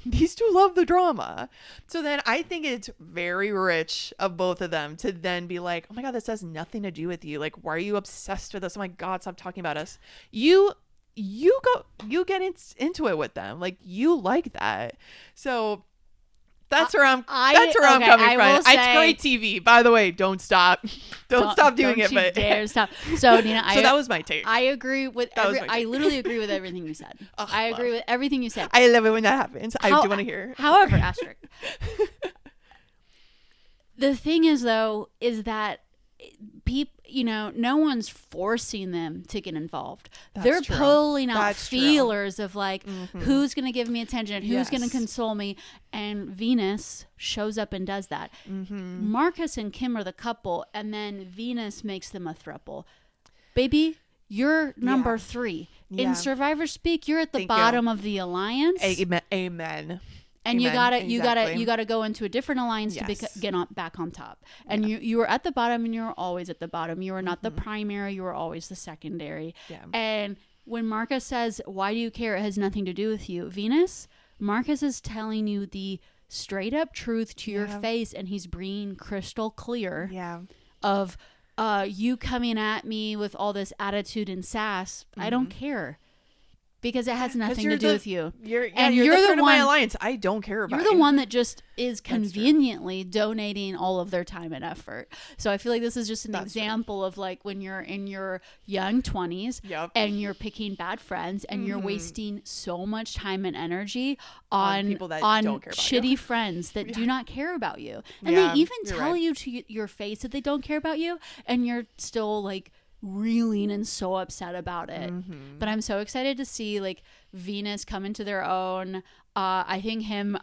these two love the drama. So then I think it's very rich of both of them to then be like, oh my God, this has nothing to do with you. Like, why are you obsessed with us? Oh my God, stop talking about us. You get into it with them. Like, you like that. So that's where I'm coming from. It's great TV, by the way. Don't stop. Don't stop doing it. But dare stop. So Nina, that was my take. I agree with I literally agree with everything you said. I agree with everything you said. I love it when that happens. I do want to hear. However, asterisk. The thing is, though, is that people, no one's forcing them to get involved. They're pulling out feelers of like, who's going to give me attention and who's going to console me. And Venus shows up and does that. Mm-hmm. Marcus and Kim are the couple, and then Venus makes them a throuple. Baby, you're number 3. Yeah. In Survivor speak, you're at the bottom of the alliance. Amen. And you gotta go into a different alliance to get back on top. And you were at the bottom, and you were always at the bottom. You were not the primary. You were always the secondary. Yeah. And when Marcus says, "Why do you care? It has nothing to do with you," Venus, Marcus is telling you the straight up truth to your face, and he's being crystal clear. Yeah. Of you coming at me with all this attitude and sass. I don't care. Because it has nothing to do with you. You're the one of my alliance. I don't care about you. You're the one that just is conveniently donating all of their time and effort. So I feel like this is just an example of like when you're in your young 20s and you're picking bad friends and you're wasting so much time and energy on people that don't care about shitty friends that do not care about you. And they even tell you to your face that they don't care about you, and you're still like reeling and so upset about it. But I'm so excited to see like Venus come into their own. I think him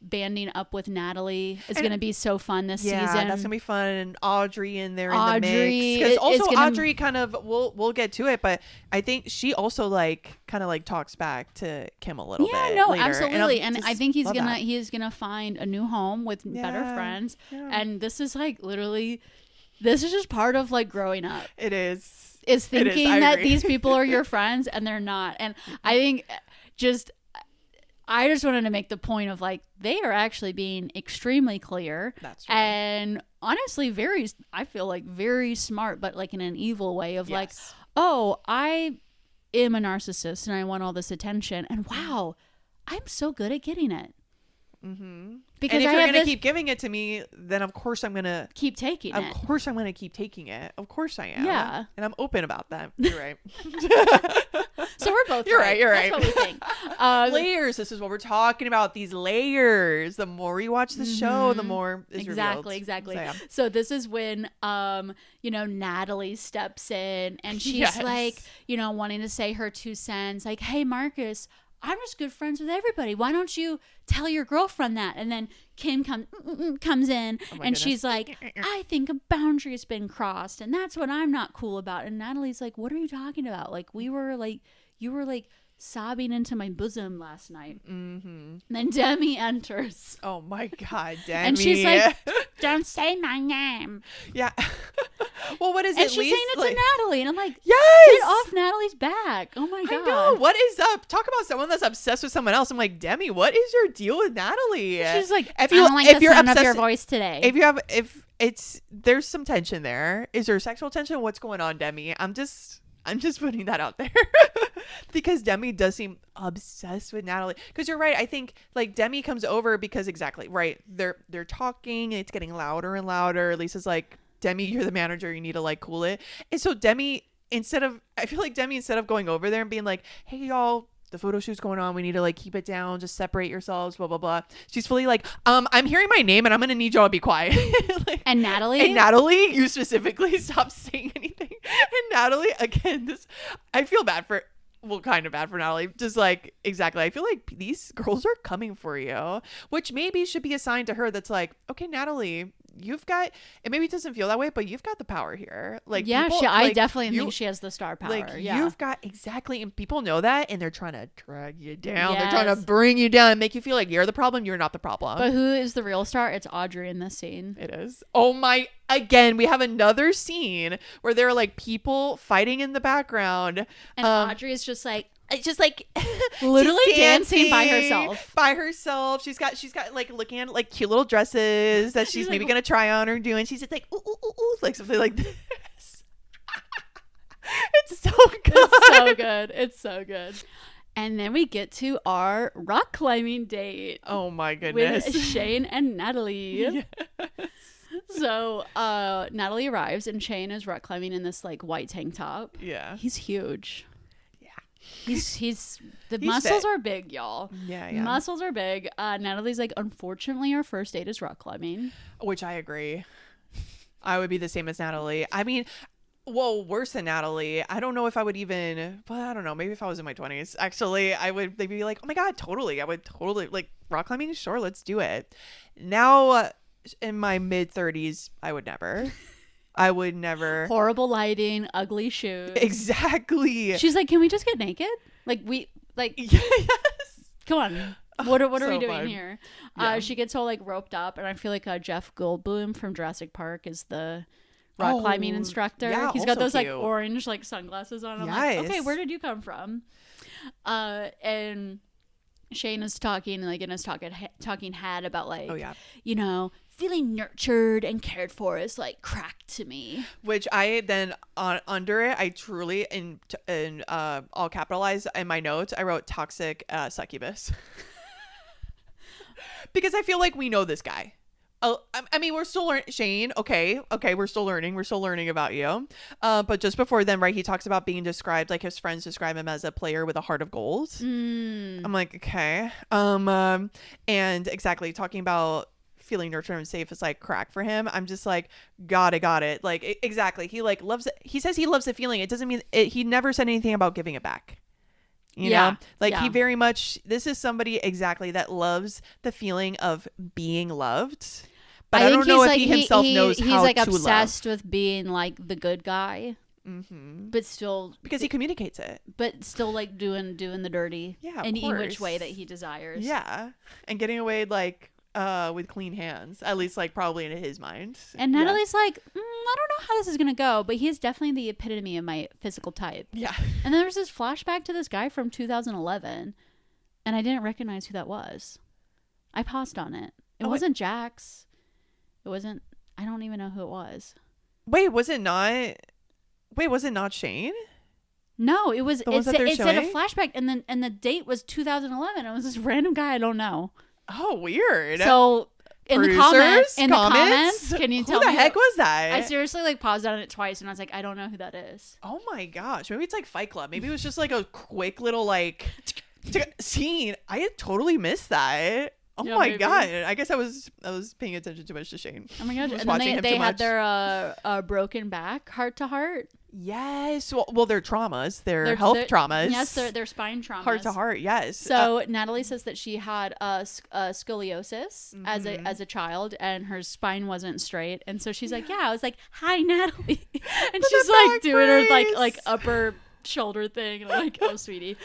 banding up with Natalie is going to be so fun this season. Yeah, that's gonna be fun. And Audrey in there in the mix, because also Audrey kind of we'll get to it, but I think she also like kind of like talks back to Kim a little bit. Yeah, no, later. Absolutely. And I think he's gonna find a new home with better friends. Yeah. And this is like literally. This is just part of like growing up. It is. Is thinking that these people are your friends and they're not. And I think I just wanted to make the point of like, they are actually being extremely clear. That's true. And honestly, I feel like very smart, but like in an evil way of like, oh, I am a narcissist and I want all this attention. And wow, I'm so good at getting it. Mm-hmm. Because if you're gonna keep giving it to me, then of course I'm gonna keep taking it. Of course I'm gonna keep taking it. Of course I am. Yeah, and I'm open about that. You're right. So we're both. You're right. You're right. That's what we think. Layers. This is what we're talking about. These layers. The more you watch the show, the more is revealed. Exactly. So this is when Natalie steps in and she's like, wanting to say her 2 cents. Like, hey, Marcus, I'm just good friends with everybody. Why don't you tell your girlfriend that? And then Kim comes in and she's like, I think a boundary has been crossed and that's what I'm not cool about. And Natalie's like, what are you talking about? Like, you were like sobbing into my bosom last night. And then Demi enters. Oh my God, Demi. And she's like, don't say my name. Yeah. Well, what is it? And she's saying it to Natalie. And I'm like, yes! Get off Natalie's back. Oh my God. I know. What is up? Talk about someone that's obsessed with someone else. I'm like, Demi, what is your deal with Natalie? She's like, I don't like the sound of your voice today. If there's some tension there. Is there sexual tension? What's going on, Demi? I'm just putting that out there. because Demi does seem obsessed with Natalie. Because you're right. I think like Demi comes over because exactly right. They're talking. And it's getting louder and louder. Lisa's like, Demi, you're the manager. You need to like cool it. And so Demi, instead of going over there and being like, hey y'all, the photo shoot's going on, we need to like keep it down, just separate yourselves, blah blah blah, she's fully like, I'm hearing my name and I'm gonna need y'all to be quiet. Like, and Natalie, you specifically stop saying anything. And Natalie, again, this, I feel bad for, well, kind of bad for Natalie, just like, exactly, I feel like these girls are coming for you, which maybe should be a sign to her that's like, okay, Natalie, you've got, and maybe it doesn't feel that way, but you've got the power here. Like, yeah, people, I definitely think she has the star power. Like, yeah, you've got, exactly, and people know that, and they're trying to drag you down. Yes. They're trying to bring you down and make you feel like you're the problem. You're not the problem. But who is the real star? It's Audrey in this scene. It is. Oh my! Again, we have another scene where there are like people fighting in the background, and Audrey is just like. Literally dancing by herself. She's got like looking at like cute little dresses that she's maybe gonna try on or do, and she's just like ooh, ooh, ooh, ooh, like something like this. It's so good. It's so good. And then we get to our rock climbing date. Oh my goodness. With Shane and Natalie. Yes. So Natalie arrives and Shane is rock climbing in this like white tank top. Yeah. He's huge. He's the muscles fit. Are big, y'all. Yeah. Muscles are big. Natalie's like, unfortunately, our first date is rock climbing. Which I agree. I would be the same as Natalie. I mean, well, worse than Natalie. I don't know if I would even, but I don't know. Maybe if I was in my 20s, actually, I would maybe be like, oh my God, totally. I would totally like rock climbing. Sure, let's do it. Now, in my mid 30s, I would never. Horrible lighting, ugly shoes. Exactly. She's like, can we just get naked? Like yes. Come on. What are So we doing fun. here? Yeah. She gets all like roped up, and I feel like Jeff Goldblum from Jurassic Park is the rock climbing instructor. Yeah, he's got those cute. like orange like sunglasses on. I'm yes. like, okay, where did you come from? And Shane is talking like in his talking head about like, you know, feeling nurtured and cared for is like crack to me. Which I then under it, I truly in all capitalized in my notes, I wrote toxic succubus. Because I feel like we know this guy. I mean, we're still learning. Shane, okay, we're still learning about you. But just before then, right, he talks about being described, like his friends describe him as a player with a heart of gold. I'm like, okay. And exactly talking about feeling nurtured and safe is like crack for him. I'm just like, got it. Like, exactly. He like loves it. He says he loves the feeling. It doesn't mean it, he never said anything about giving it back. You know, like he very much, this is somebody exactly that loves the feeling of being loved. But I don't know if he himself knows how to love. He's like obsessed with being like the good guy. Mm-hmm. But still, because he communicates it, but still like doing the dirty in any which way that he desires. Yeah. And getting away like with clean hands, at least like probably in his mind. And Natalie's like, I don't know how this is gonna go, but he is definitely the epitome of my physical type. Yeah. And then there's this flashback to this guy from 2011, and I didn't recognize who that was. I paused on it. It wasn't Jax. It wasn't. I don't even know who it was. Was it not Shane? No, it was. It said a showing? flashback, and the date was 2011. It was this random guy I don't know. Oh, weird. So in the comments, can you tell me who the heck was that? I seriously like paused on it twice, and I was like, I don't know who that is. Oh my gosh, maybe it's like Fight Club. Maybe it was just like a quick little like scene. I had totally missed that. Oh yeah, my God. I guess I was paying attention too much to Shane. Oh my God. And then they had their broken back heart to heart. Yes. Well, their traumas, their health traumas. Yes, their spine traumas. Heart to heart. Yes. So Natalie says that she had scoliosis as a child, and her spine wasn't straight, and so she's like, I was like, hi Natalie, and she's like doing her like upper shoulder thing, and I'm like, oh sweetie.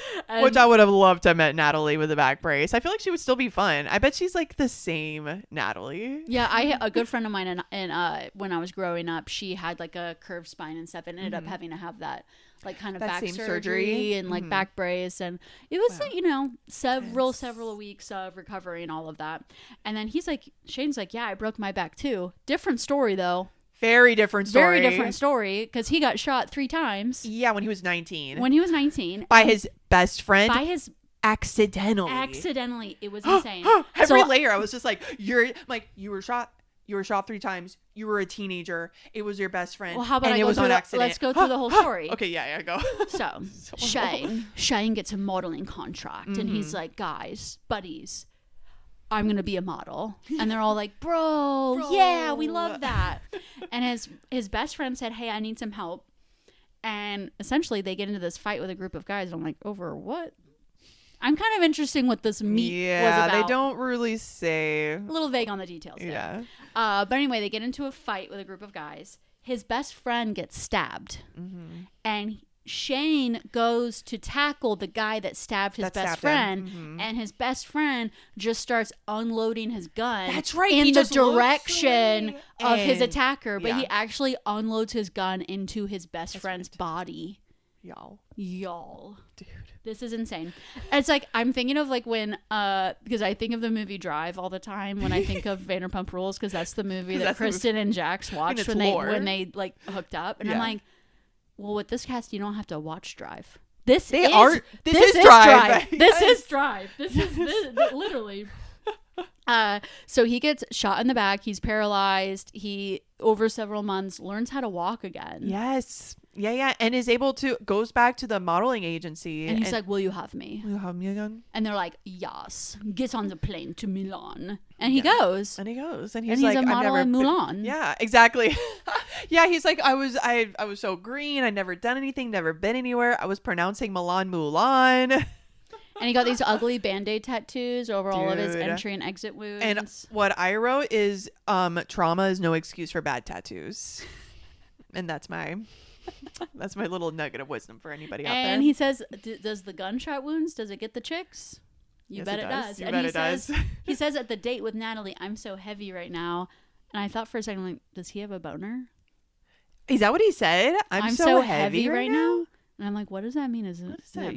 Which I would have loved to have met Natalie with a back brace. I feel like she would still be fun. I bet she's like the same Natalie. Yeah, a good friend of mine and when I was growing up, she had like a curved spine and stuff, and ended up having to have that like kind of back surgery and like back brace, and it was several weeks of recovery and all of that. And then Shane's like, yeah, I broke my back too. Different story though. Very different story. Very different story, because he got shot 3 times. Yeah, when he was 19. By his best friend. By his... Accidentally. It was insane. Every layer, I was just like, you were shot 3 times. You were a teenager. It was your best friend. Well, how about it was on accident. Let's go through the whole story. Okay, yeah, go. So Shane gets a modeling contract, and he's like, guys, buddies, I'm gonna be a model. And they're all like, bro, yeah, we love that. And his best friend said, hey, I need some help. And essentially they get into this fight with a group of guys, and I'm like, over what? I'm kind of interested in what this meet was about. Yeah, they don't really say. A little vague on the details there. Yeah. But anyway, they get into a fight with a group of guys. His best friend gets stabbed. And Shane goes to tackle the guy that stabbed his best friend. And his best friend just starts unloading his gun. That's right. In the direction of his attacker. But he actually unloads his gun into his best friend's body. Y'all. Dude. This is insane. It's like, I'm thinking of like when, because I think of the movie Drive all the time when I think of Vanderpump Rules, because that's the movie that Kristen and Jax watched when they like hooked up. And I'm like, well, with this cast, you don't have to watch Drive. This is Drive. This is Drive. This is literally. So he gets shot in the back. He's paralyzed. He, over several months, learns how to walk again. Yes. Yeah. And goes back to the modeling agency. And he's like, will you have me? Will you have me again? And they're like, yes. Get on the plane to Milan. And he goes. And he's like, a model in Mulan. Yeah, exactly. Yeah, he's like, I was so green. I'd never done anything, never been anywhere. I was pronouncing Milan Mulan. And he got these ugly Band-Aid tattoos over all of his entry and exit wounds. And what I wrote is, trauma is no excuse for bad tattoos. And that's my little nugget of wisdom for anybody out there. And he says, does the gunshot wounds, does it get the chicks? You bet it does. He says at the date with Natalie, I'm so heavy right now. And I thought for a second, like, does he have a boner? Is that what he said? I'm so heavy right now? And I'm like, what does that mean? Is this like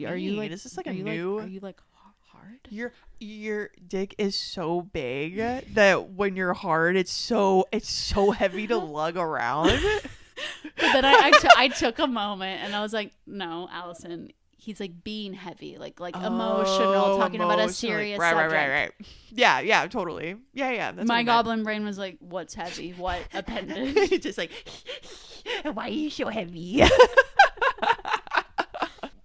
a new? Are you like hard? Your dick is so big that when you're hard, it's so heavy to lug around. But then I took a moment and I was like, no, Allison, he's like being heavy, like emotional, talking about a serious subject. Right. Yeah, totally. Yeah. That's my goblin brain was like, what's heavy? What appendage? Just like, why are you so heavy?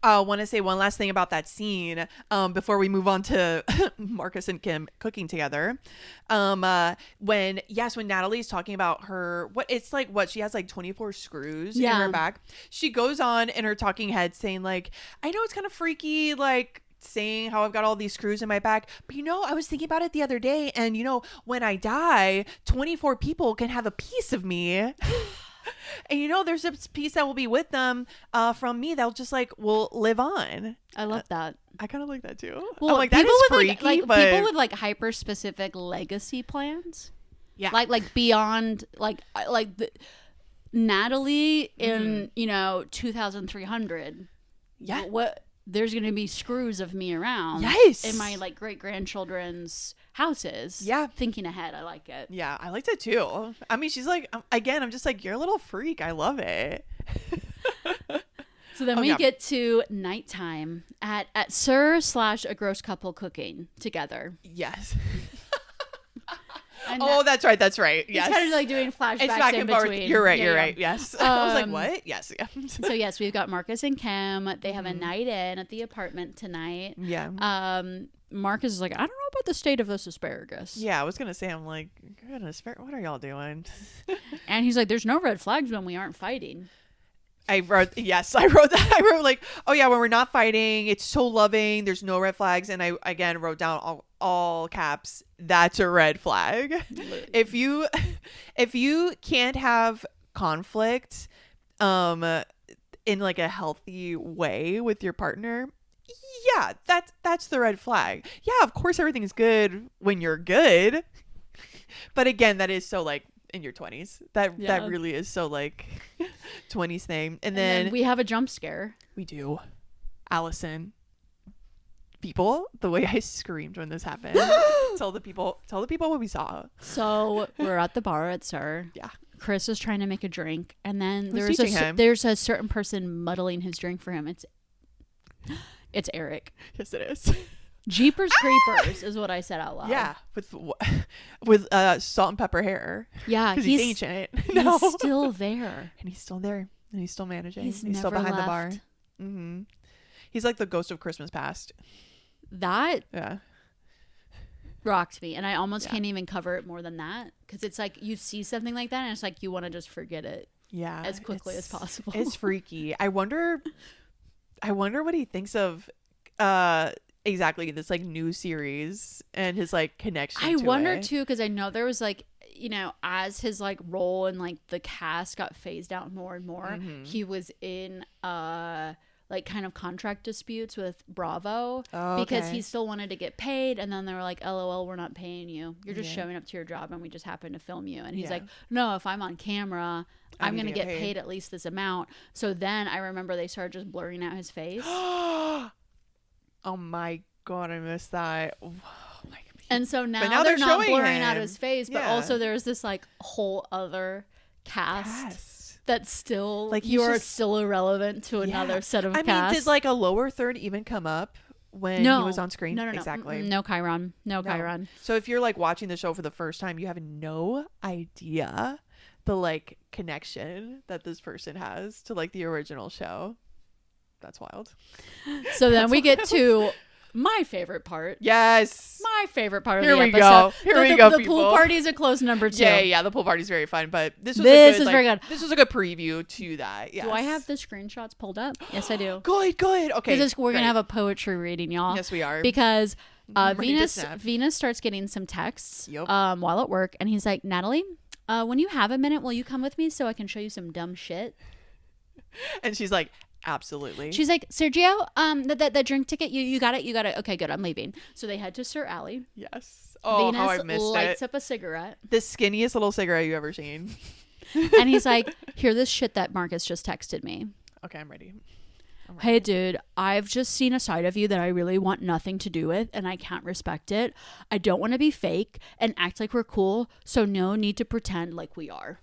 I want to say one last thing about that scene before we move on to Marcus and Kim cooking together. When Natalie's talking about she has like 24 screws in her back. She goes on in her talking head saying like, I know it's kind of freaky, like saying how I've got all these screws in my back, but I was thinking about it the other day, and when I die, 24 people can have a piece of me. And there's a piece that will be with them from me that'll just like will live on. I love that. I kind of like that too. Well, I'm like, that is freaky, but people with like hyper specific legacy plans. Yeah. Like beyond like the Natalie in 2300. Yeah. What there's going to be screws of me around. Yes. In my like great grandchildren's houses. Yeah. Thinking ahead. I like it. Yeah. I liked it too. I mean, she's like, again, I'm just like, you're a little freak. I love it. So then we get to nighttime at Sir/a gross couple cooking together. Yes. That's right. Yes. It's kind of like doing flashbacks in between. You're right. Yes. I was like, what? Yes. Yeah. So yes, we've got Marcus and Kim. They have a night in at the apartment tonight. Yeah. Marcus is like, I don't know about the state of this asparagus. Yeah, I was gonna say, I'm like, goodness, what are y'all doing? And he's like, there's no red flags when we aren't fighting. I wrote that. I wrote like, oh yeah, when we're not fighting, it's so loving. There's no red flags. And I again wrote down all caps. That's a red flag. If you can't have conflict, in like a healthy way with your partner, yeah, that's the red flag. Yeah, of course everything is good when you're good, but again, that is so like in your 20s. That really is so like 20s thing. And then we have a jump scare. We do. Allison. People, the way I screamed when this happened. Tell the people what we saw. So we're at the bar at Sir. Yeah. Chris is trying to make a drink, and then Who's there's a certain person muddling his drink for him. It's Eric. Yes, it is. Jeepers Creepers is what I said out loud. Yeah, with salt and pepper hair. Yeah, because he's ancient. He's still there, and he's still there, and he's still managing. He's still behind the bar. Mm-hmm. He's like the ghost of Christmas past. That yeah rocked me, and I almost can't even cover it more than that, because it's like you see something like that, and it's like you want to just forget it. Yeah, as quickly as possible. It's freaky. I wonder what he thinks of exactly this like new series and his like connection I to wonder it. too, because I know there was like, you know, as his like role and like the cast got phased out more and more, he was in like kind of contract disputes with Bravo because he still wanted to get paid, and then they were like, LOL, we're not paying you, you're just showing up to your job and we just happen to film you. And he's like, no, if I'm on camera, I'm gonna get paid at least this amount. So then I remember they started just blurring out his face. Oh my god, I missed that. Oh my god. And so now they're not blurring out his face, but also there's this like whole other cast that's still like you're still irrelevant to another set of cast. I mean, did like a lower third even come up when he was on screen? No. Exactly. No Chiron. No Chiron. So if you're like watching the show for the first time, you have no idea the like connection that this person has to like the original show. That's wild. So then we get to my favorite part. Yes. My favorite part of the episode. Here we go. The pool party is a close number 2. Yeah. The pool party is very fun, but this was very good. This was a good preview to that. Yes. Do I have the screenshots pulled up? Yes, I do. Good. Okay. We're gonna have a poetry reading, y'all. Yes, we are. Because Venus starts getting some texts while at work, and he's like, Natalie, when you have a minute, will you come with me so I can show you some dumb shit? And she's like, absolutely. She's like, Sergio, that drink ticket, you got it. Okay, good, I'm leaving. So they head to Sir Alley. Yes. Oh, Venus how I missed lights up a cigarette. The skinniest little cigarette you ever seen. And he's like, hear this shit that Marcus just texted me. Okay, I'm ready. Hey dude, I've just seen a side of you that I really want nothing to do with, and I can't respect it. I don't want to be fake and act like we're cool, so no need to pretend like we are.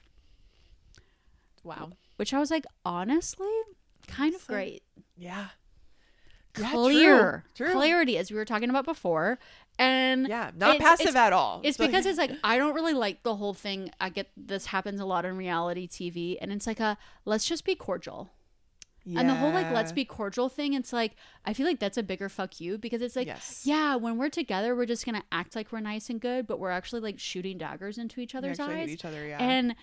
Wow. Which I was like, honestly, kind of great. Yeah. Clear. True. Clarity, as we were talking about before. And not passive at all. It's because it's like, I don't really like the whole thing. I get this happens a lot in reality TV, and it's like let's just be cordial. Yeah. And the whole like let's be cordial thing, it's like I feel like that's a bigger fuck you, because it's like when we're together we're just gonna act like we're nice and good, but we're actually like shooting daggers into each other's eyes. Hate each other, and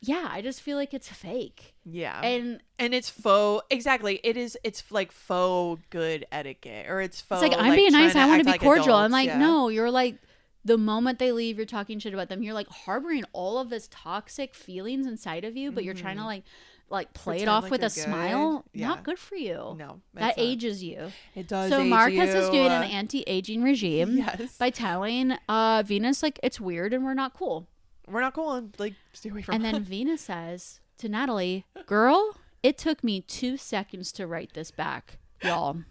I just feel like it's fake. Yeah. And it's faux. Exactly. It's like faux good etiquette, or it's faux. It's like, I'm being nice, I want to be cordial. I'm like, no, you're like, the moment they leave, you're talking shit about them. You're like harboring all of this toxic feelings inside of you, but you're trying to like play it off with a smile. Not good for you. No, that ages you. It does. So Marcus is doing an anti-aging regime by telling Venus like it's weird and we're not cool. We're not cool, and like stay away from. And then Venus says to Natalie, "Girl, it took me 2 seconds to write this back, y'all."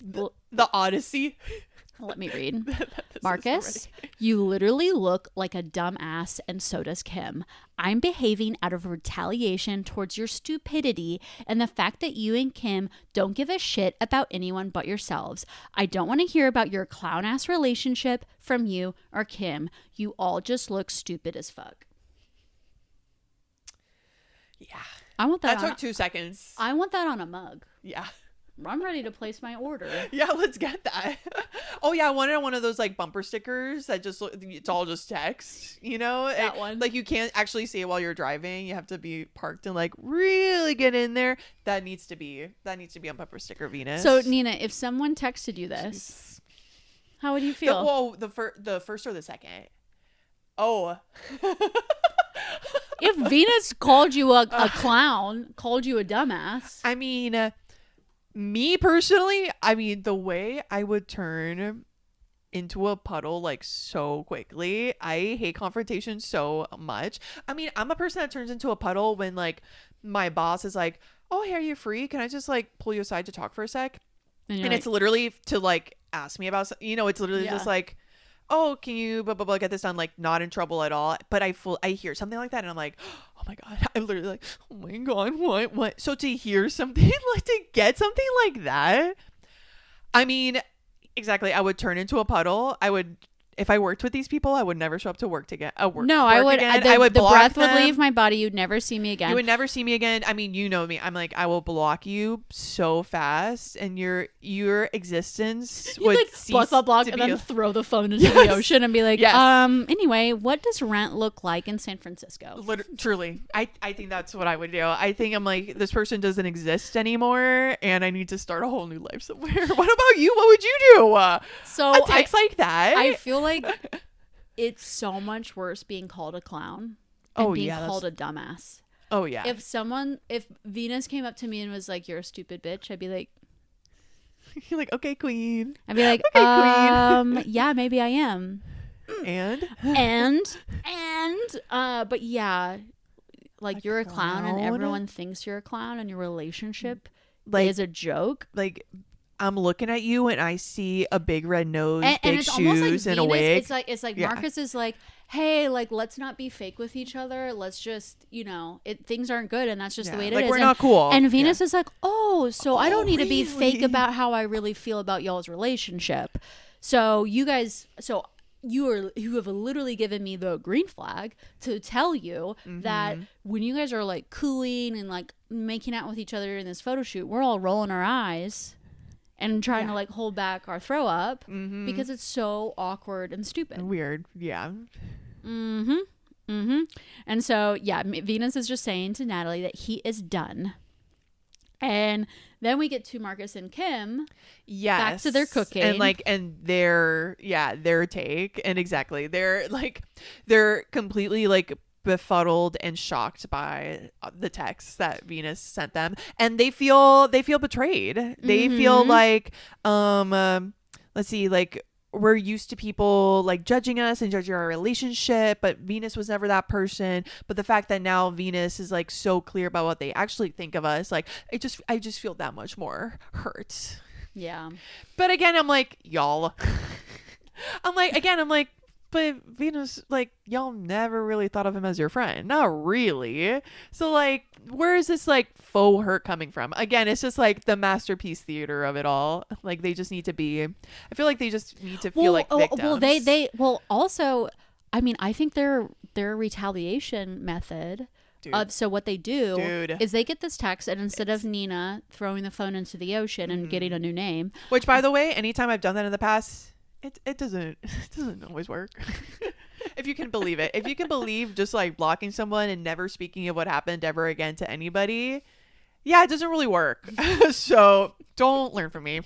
The Odyssey. Let me read. Marcus, you literally look like a dumbass, and so does Kim. I'm behaving out of retaliation towards your stupidity and the fact that you and Kim don't give a shit about anyone but yourselves. I don't want to hear about your clown-ass relationship from you or Kim. You all just look stupid as fuck. Yeah. I want that. That took 2 seconds. I want that on a mug. Yeah. I'm ready to place my order. Yeah, let's get that. Oh yeah, I wanted one of those like bumper stickers that just it's all just text, you know? That one. Like you can't actually see it while you're driving. You have to be parked and like really get in there. That needs to be on bumper sticker, Venus. So Nina, if someone texted you this, how would you feel? The first or the second? Oh. If Venus called you a clown, called you a dumbass. I mean, me personally, the way I would turn into a puddle like so quickly, I hate confrontation so much. I'm a person that turns into a puddle when like my boss is like, oh, hey, are you free? Can I just like pull you aside to talk for a sec? And it's literally to like ask me about, it's literally just like, oh, can you blah blah blah get this done, like not in trouble at all. But I hear something like that and I'm like, oh my god, I'm literally like, oh my god, what? So to hear something like, to get something like that, I mean, exactly, I would turn into a puddle. I would, if I worked with these people, I would never show up to work to get a work. No, I would. I would the block breath them. would leave my body. You'd never see me again. You would never see me again. I mean, you know me. I'm like, I will block you so fast, and your existence would like cease block, to and be then throw the phone into the ocean and be like, Yes. Anyway, what does rent look like in San Francisco? Truly, I think that's what I would do. I think I'm like, this person doesn't exist anymore, and I need to start a whole new life somewhere. What about you? What would you do? So a text like that? I feel like it's so much worse being called a clown and being called a dumbass. Oh yeah. If Venus came up to me and was like, "You're a stupid bitch," I'd be like, "You're like, okay, queen." I'd be like, okay, queen. Yeah, maybe I am. And but yeah, like you're a clown and everyone thinks you're a clown and your relationship is a joke. Like, I'm looking at you and I see a big red nose, and big it's shoes, like and a wig. It's like Marcus is like, hey, like, let's not be fake with each other. Let's just, things aren't good, and that's just the way it is. We're not cool. And Venus is like, oh, so I don't need to be fake about how I really feel about y'all's relationship. So you have literally given me the green flag to tell you that when you guys are like cooing and like making out with each other in this photo shoot, we're all rolling our eyes and trying to like hold back our throw up because it's so awkward and stupid. Weird. Yeah. And so, Venus is just saying to Natalie that he is done. And then we get to Marcus and Kim. Yes. Back to their cooking. And their take. And exactly. They're completely like befuddled and shocked by the text that Venus sent them, and they feel betrayed. They feel like let's see, like, we're used to people like judging us and judging our relationship, but Venus was never that person. But the fact that now Venus is like so clear about what they actually think of us, like, I just feel that much more hurt. Yeah. But again, I'm like, y'all. I'm like, but Venus, like, y'all never really thought of him as your friend. Not really. So, like, where is this, like, faux hurt coming from? Again, it's just, like, the masterpiece theater of it all. Like, they just need to be... I feel like they just need to feel like victims. Also, I mean, I think their retaliation method... so what they do is they get this text, and instead of Nina throwing the phone into the ocean and getting a new name... Which, by the way, anytime I've done that in the past... It doesn't always work. If you can believe it. If you can believe just like blocking someone and never speaking of what happened ever again to anybody, yeah, it doesn't really work. So don't learn from me.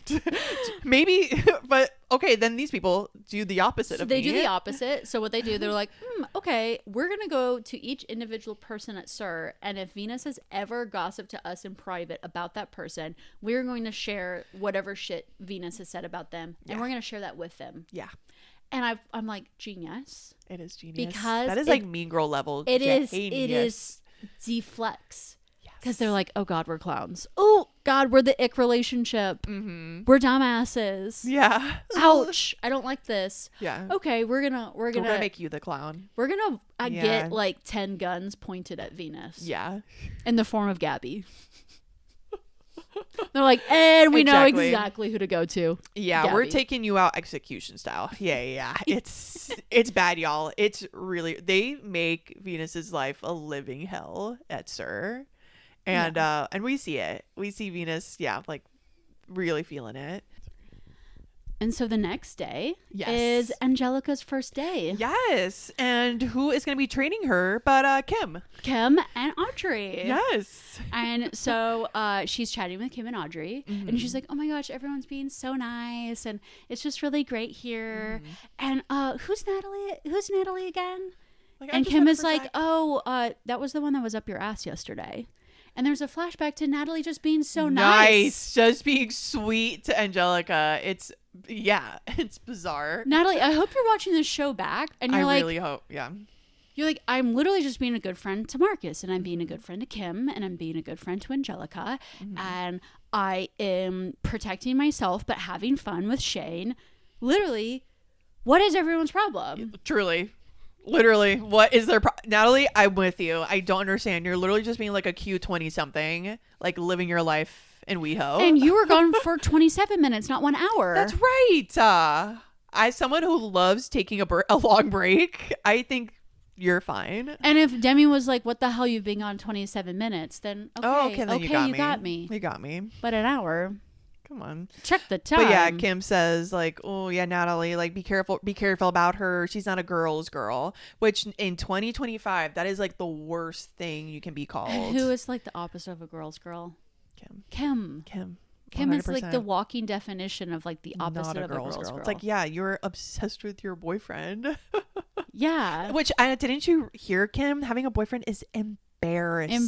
Maybe, but okay, then these people do the opposite of me. They do the opposite. So what they do, they're like, okay, we're going to go to each individual person at SUR, and if Venus has ever gossiped to us in private about that person, we're going to share whatever shit Venus has said about them, and we're going to share that with them. Yeah. And I'm like, genius. It is genius. Because that is like Mean Girl level. It is deflex. Because they're like, oh God, we're clowns. Oh God, we're the ick relationship. We're dumbasses. Yeah. Ouch. I don't like this. Yeah. Okay, we're gonna make you the clown. We're gonna get like 10 guns pointed at Venus. Yeah. In the form of Gabby. They're like, and we know exactly who to go to. Yeah, Gabby. we're taking you out execution style. Yeah. It's bad, y'all. It's really, they make Venus's life a living hell at SUR. And we see it. We see Venus, like really feeling it. And so the next day is Angelica's first day. Yes. And who is going to be training her but Kim? Kim and Audrey. Yes. And so she's chatting with Kim and Audrey. And she's like, oh my gosh, everyone's being so nice. And it's just really great here. And who's Natalie? Who's Natalie again? And Kim is like, that was the one that was up your ass yesterday. And there's a flashback to Natalie just being so nice. Just being sweet to Angelica. It's bizarre. Natalie, I hope you're watching this show back. And you're I really hope, yeah. You're like, I'm literally just being a good friend to Marcus, and I'm being a good friend to Kim, and I'm being a good friend to Angelica, and I am protecting myself but having fun with Shane. Literally, What is everyone's problem? Truly. Literally, what is their Natalie, I'm with you. I don't understand. You're literally just being like a Q20 something, like living your life in WeHo. And you were gone for 27 minutes, not 1 hour. That's right. As someone who loves taking a long break, I think you're fine. And if Demi was like, what the hell, you've been gone 27 minutes, then okay, then you got me. You got me. But an hour. Come on. Check the time. But yeah, Kim says like, oh yeah, Natalie, like be careful about her. She's not a girl's girl, which in 2025, that is like the worst thing you can be called. Who is like the opposite of a girl's girl? Kim 100%. is like the walking definition of like the opposite of a girl's girl. It's like, yeah, you're obsessed with your boyfriend. Yeah. Which didn't you hear, Kim? Having a boyfriend is embarrassing.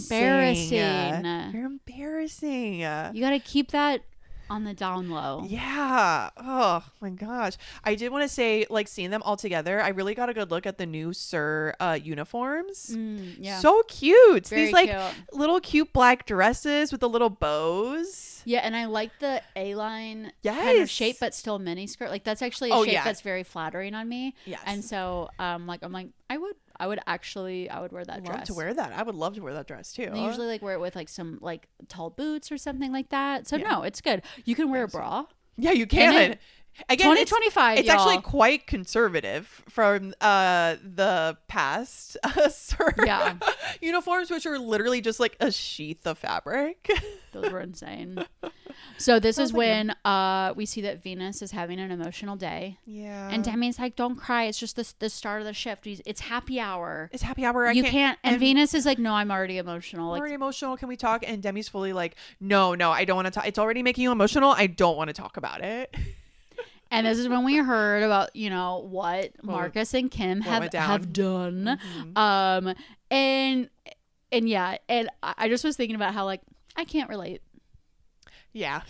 You're embarrassing. You got to keep that on the down low. Yeah. Oh my gosh. I did want to say, like, seeing them all together, I really got a good look at the new SUR uniforms. Yeah. So cute. Very These like cute. little cute black dresses with the little bows. Yeah, and I like the A-line Yes. kind of shape, but still mini skirt. Like that's actually a shape that's very flattering on me. Yes. And so I'm like I would wear that dress. To wear that. I would love to wear that dress too. They usually like wear it with like some like tall boots or something like that. So no, it's good. You can wear a bra. Yeah, you can. Again, 2025. It's actually quite conservative from the past SUR uniforms, which are literally just like a sheath of fabric. Those were insane. So this is when we see that Venus is having an emotional day. Yeah. And Demi's like, don't cry. It's just the start of the shift. It's happy hour. It's happy hour. You can't. And Venus is like, no, I'm already emotional. I'm already emotional. Can we talk? And Demi's fully like, no, I don't want to talk. It's already making you emotional. I don't want to talk about it. And this is when we heard about, what Marcus and Kim have done. Mm-hmm. And I just was thinking about how like I can't relate. Yeah.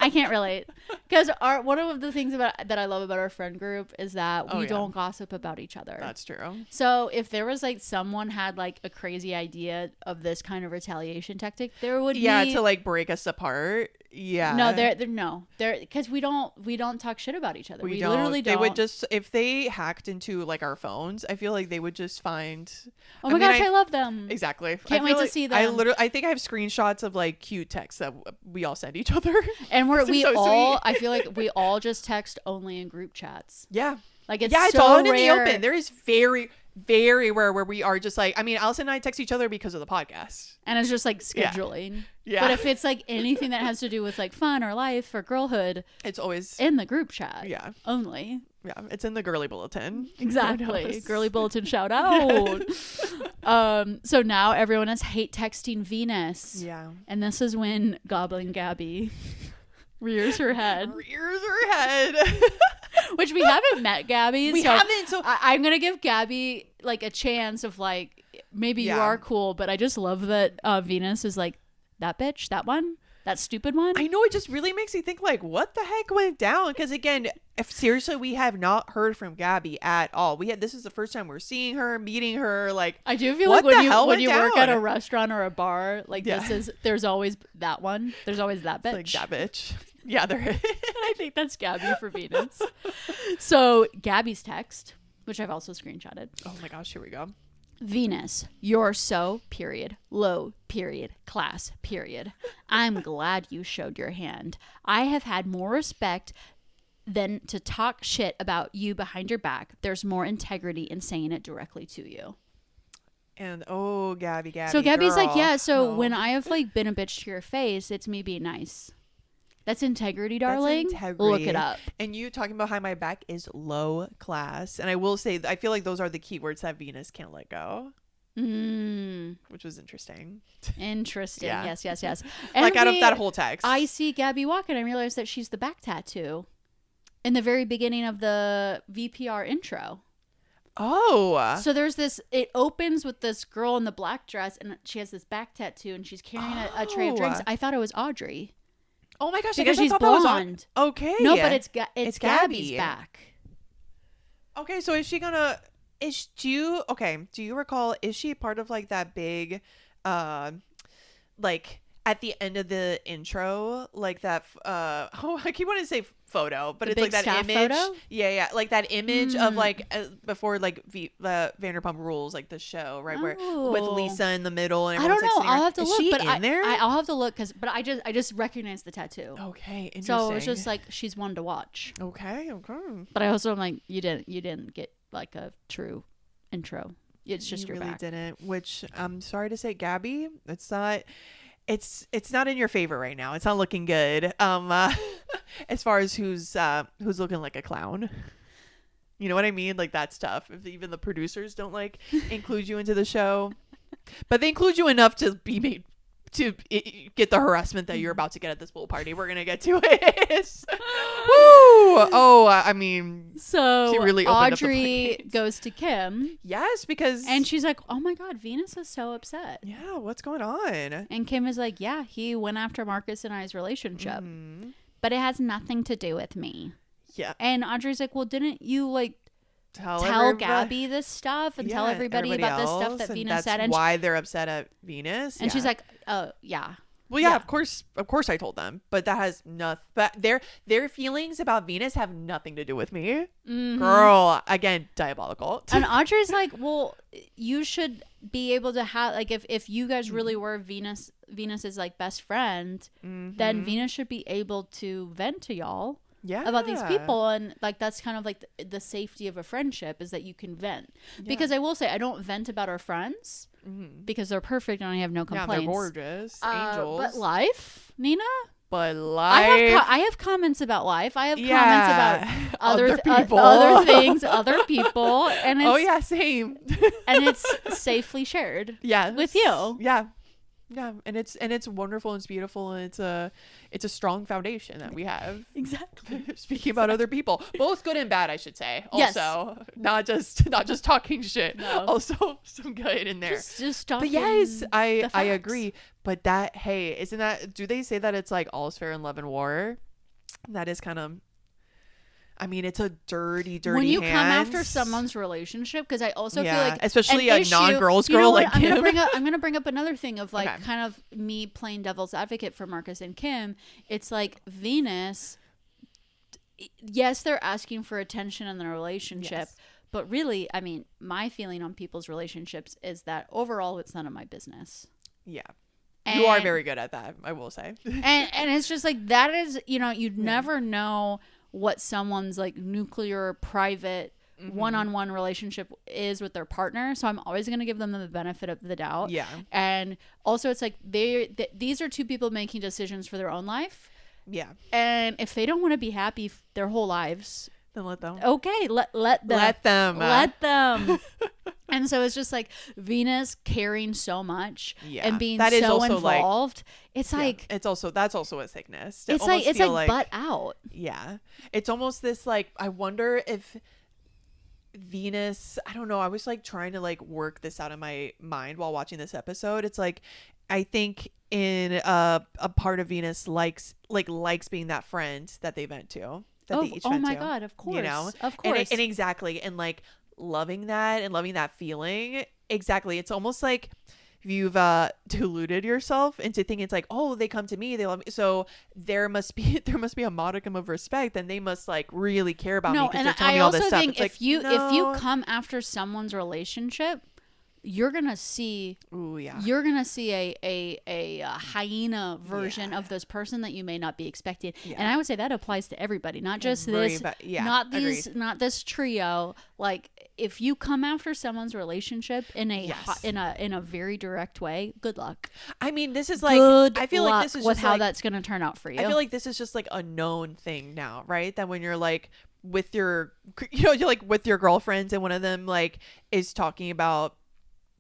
I can't relate because one of the things that I love about our friend group is that we don't gossip about each other. That's true. So if there was like someone had like a crazy idea of this kind of retaliation tactic, there would be to like break us apart. Yeah. No, because we don't talk shit about each other. We don't. Literally don't. They would just, if they hacked into like our phones, I feel like they would just find. Oh my gosh, I love them. Exactly. Can't wait to see them. I think I have screenshots of like cute texts that we all send each other. And we so all, sweet. I feel like we all just text only in group chats. Yeah. Like it's it's so all rare. in the open. There is very, very rare where we are just like, I mean, Allison and I text each other because of the podcast. And it's just like scheduling. Yeah. But if it's like anything that has to do with like fun or life or girlhood, it's always in the group chat. Yeah. Only. Yeah. It's in the girly bulletin. Exactly. Girly bulletin shout out. So now everyone is hate texting Venus. Yeah. And this is when Goblin Gabby rears her head. Which we haven't met Gabby. We haven't. So I'm going to give Gabby like a chance of like, maybe you are cool, but I just love that Venus is like, that bitch, that one, that stupid one. I know, it just really makes me think like, what the heck went down? Because again, if seriously, we have not heard from Gabby at all. This is the first time we're seeing her, meeting her. Like, I do feel like when you work at a restaurant or a bar, like there's always that one. There's always that bitch. It's like that bitch. Yeah, there is. I think that's Gabby for Venus. So Gabby's text, which I've also screenshotted. Oh my gosh, here we go. Venus, you're so low class. I'm glad you showed your hand. I have had more respect than to talk shit about you behind your back. There's more integrity in saying it directly to you. And Gabby. So Gabby's girl. like, yeah. So when I have like been a bitch to your face, it's me being nice. That's integrity, darling. That's integrity. Look it up. And you talking behind my back is low class. And I will say, I feel like those are the keywords that Venus can't let go. Which was interesting. Interesting. Yeah. Yes. And like out of that whole text. I see Gabby walking. I realize that she's the back tattoo in the very beginning of the VPR intro. Oh. So there's this, it opens with this girl in the black dress and she has this back tattoo and she's carrying a tray of drinks. I thought it was Audrey. Oh my gosh, because she's blonde. Okay. No, but it's Gabby's Gabby. back. Okay, so is she gonna do you recall, is she part of like that big like at the end of the intro, like that I keep wanting to say photo, but it's like that image photo? Yeah, like that image of like before like Vanderpump Rules, like the show, right, where with Lisa in the middle and I don't know, like, I'll have to look, but I'll have to look but I just recognize the tattoo. Okay, interesting. So it was just like she's one to watch. Okay. But I also am like, you didn't get like a true intro. It's just your really back. Didn't, which I'm sorry to say, Gabby, it's not in your favor right now. It's not looking good. As far as who's looking like a clown. You know what I mean? Like that stuff. If even the producers don't like include you into the show, but they include you enough to be made to get the harassment that you're about to get at this pool party. We're gonna get to it. Woo! Oh, I mean, so she really Audrey goes to Kim. Yes, because and she's like, "Oh my God, Venus is so upset." Yeah, what's going on? And Kim is like, "Yeah, he went after Marcus and I's relationship, but it has nothing to do with me." Yeah, and Audrey's like, "Well, didn't you like?" Tell Gabby this stuff and tell everybody about this stuff that Venus said. And why they're upset at Venus. And she's like, oh, yeah. Well, yeah, of course I told them. But that has nothing. But their feelings about Venus have nothing to do with me. Mm-hmm. Girl, again, diabolical. And Audrey's like, well, you should be able to have, like, if you guys really were Venus's, like, best friend, then Venus should be able to vent to y'all. Yeah. About these people, and like that's kind of like the safety of a friendship is that you can vent. Because I will say I don't vent about our friends because they're perfect and I have no complaints. Yeah, they're gorgeous, angels. But life, Nina. But life. I have comments about life. I have comments about other people, other things, other people, and it's, same. And it's safely shared. Yeah, with you. Yeah. Yeah, and it's wonderful and it's beautiful and it's a strong foundation that we have. Exactly. Speaking about other people, both good and bad, I should say. Also, not just talking shit. No. Also, some good in there. Just talking. But yes, I agree. But that, hey, isn't that? Do they say that it's like all's fair in love and war? That is kind of. I mean, it's a dirty when you come after someone's relationship, because I also feel like especially a non-girls girl like Kim. I'm gonna bring up another thing of like kind of me playing devil's advocate for Marcus and Kim. It's like Venus. Yes, they're asking for attention in their relationship, but really, I mean, my feeling on people's relationships is that overall, it's none of my business. Yeah. You are very good at that, I will say. and it's just like that is, you'd never know what someone's like nuclear private one-on-one relationship is with their partner, so I'm always going to give them the benefit of the doubt. And also it's like these are two people making decisions for their own life, and if they don't want to be happy their whole lives, then let them. Okay, let them. And so it's just like Venus caring so much and being that so involved. Like, it's like that's also a sickness. It's like butt out. Yeah, it's almost this like I wonder if Venus. I don't know. I was like trying to like work this out in my mind while watching this episode. It's like I think in a part of Venus likes being that friend that they vent to. That they each vent my to, God, of course, of course, and exactly, and like. Loving that feeling. Exactly. It's almost like you've deluded yourself into thinking it's like, oh, they come to me, they love me, so there must be a modicum of respect, and they must like really care about me because they're telling me all this stuff. It's if you come after someone's relationship, you're gonna see a hyena version of this person that you may not be expecting. And I would say that applies to everybody, not just not this trio. Like if you come after someone's relationship in a very direct way, good luck. I mean, this is like I feel like this is with just how like, that's gonna turn out for you. I feel like this is just like a known thing now, right? That when you're like with your you're like with your girlfriends and one of them like is talking about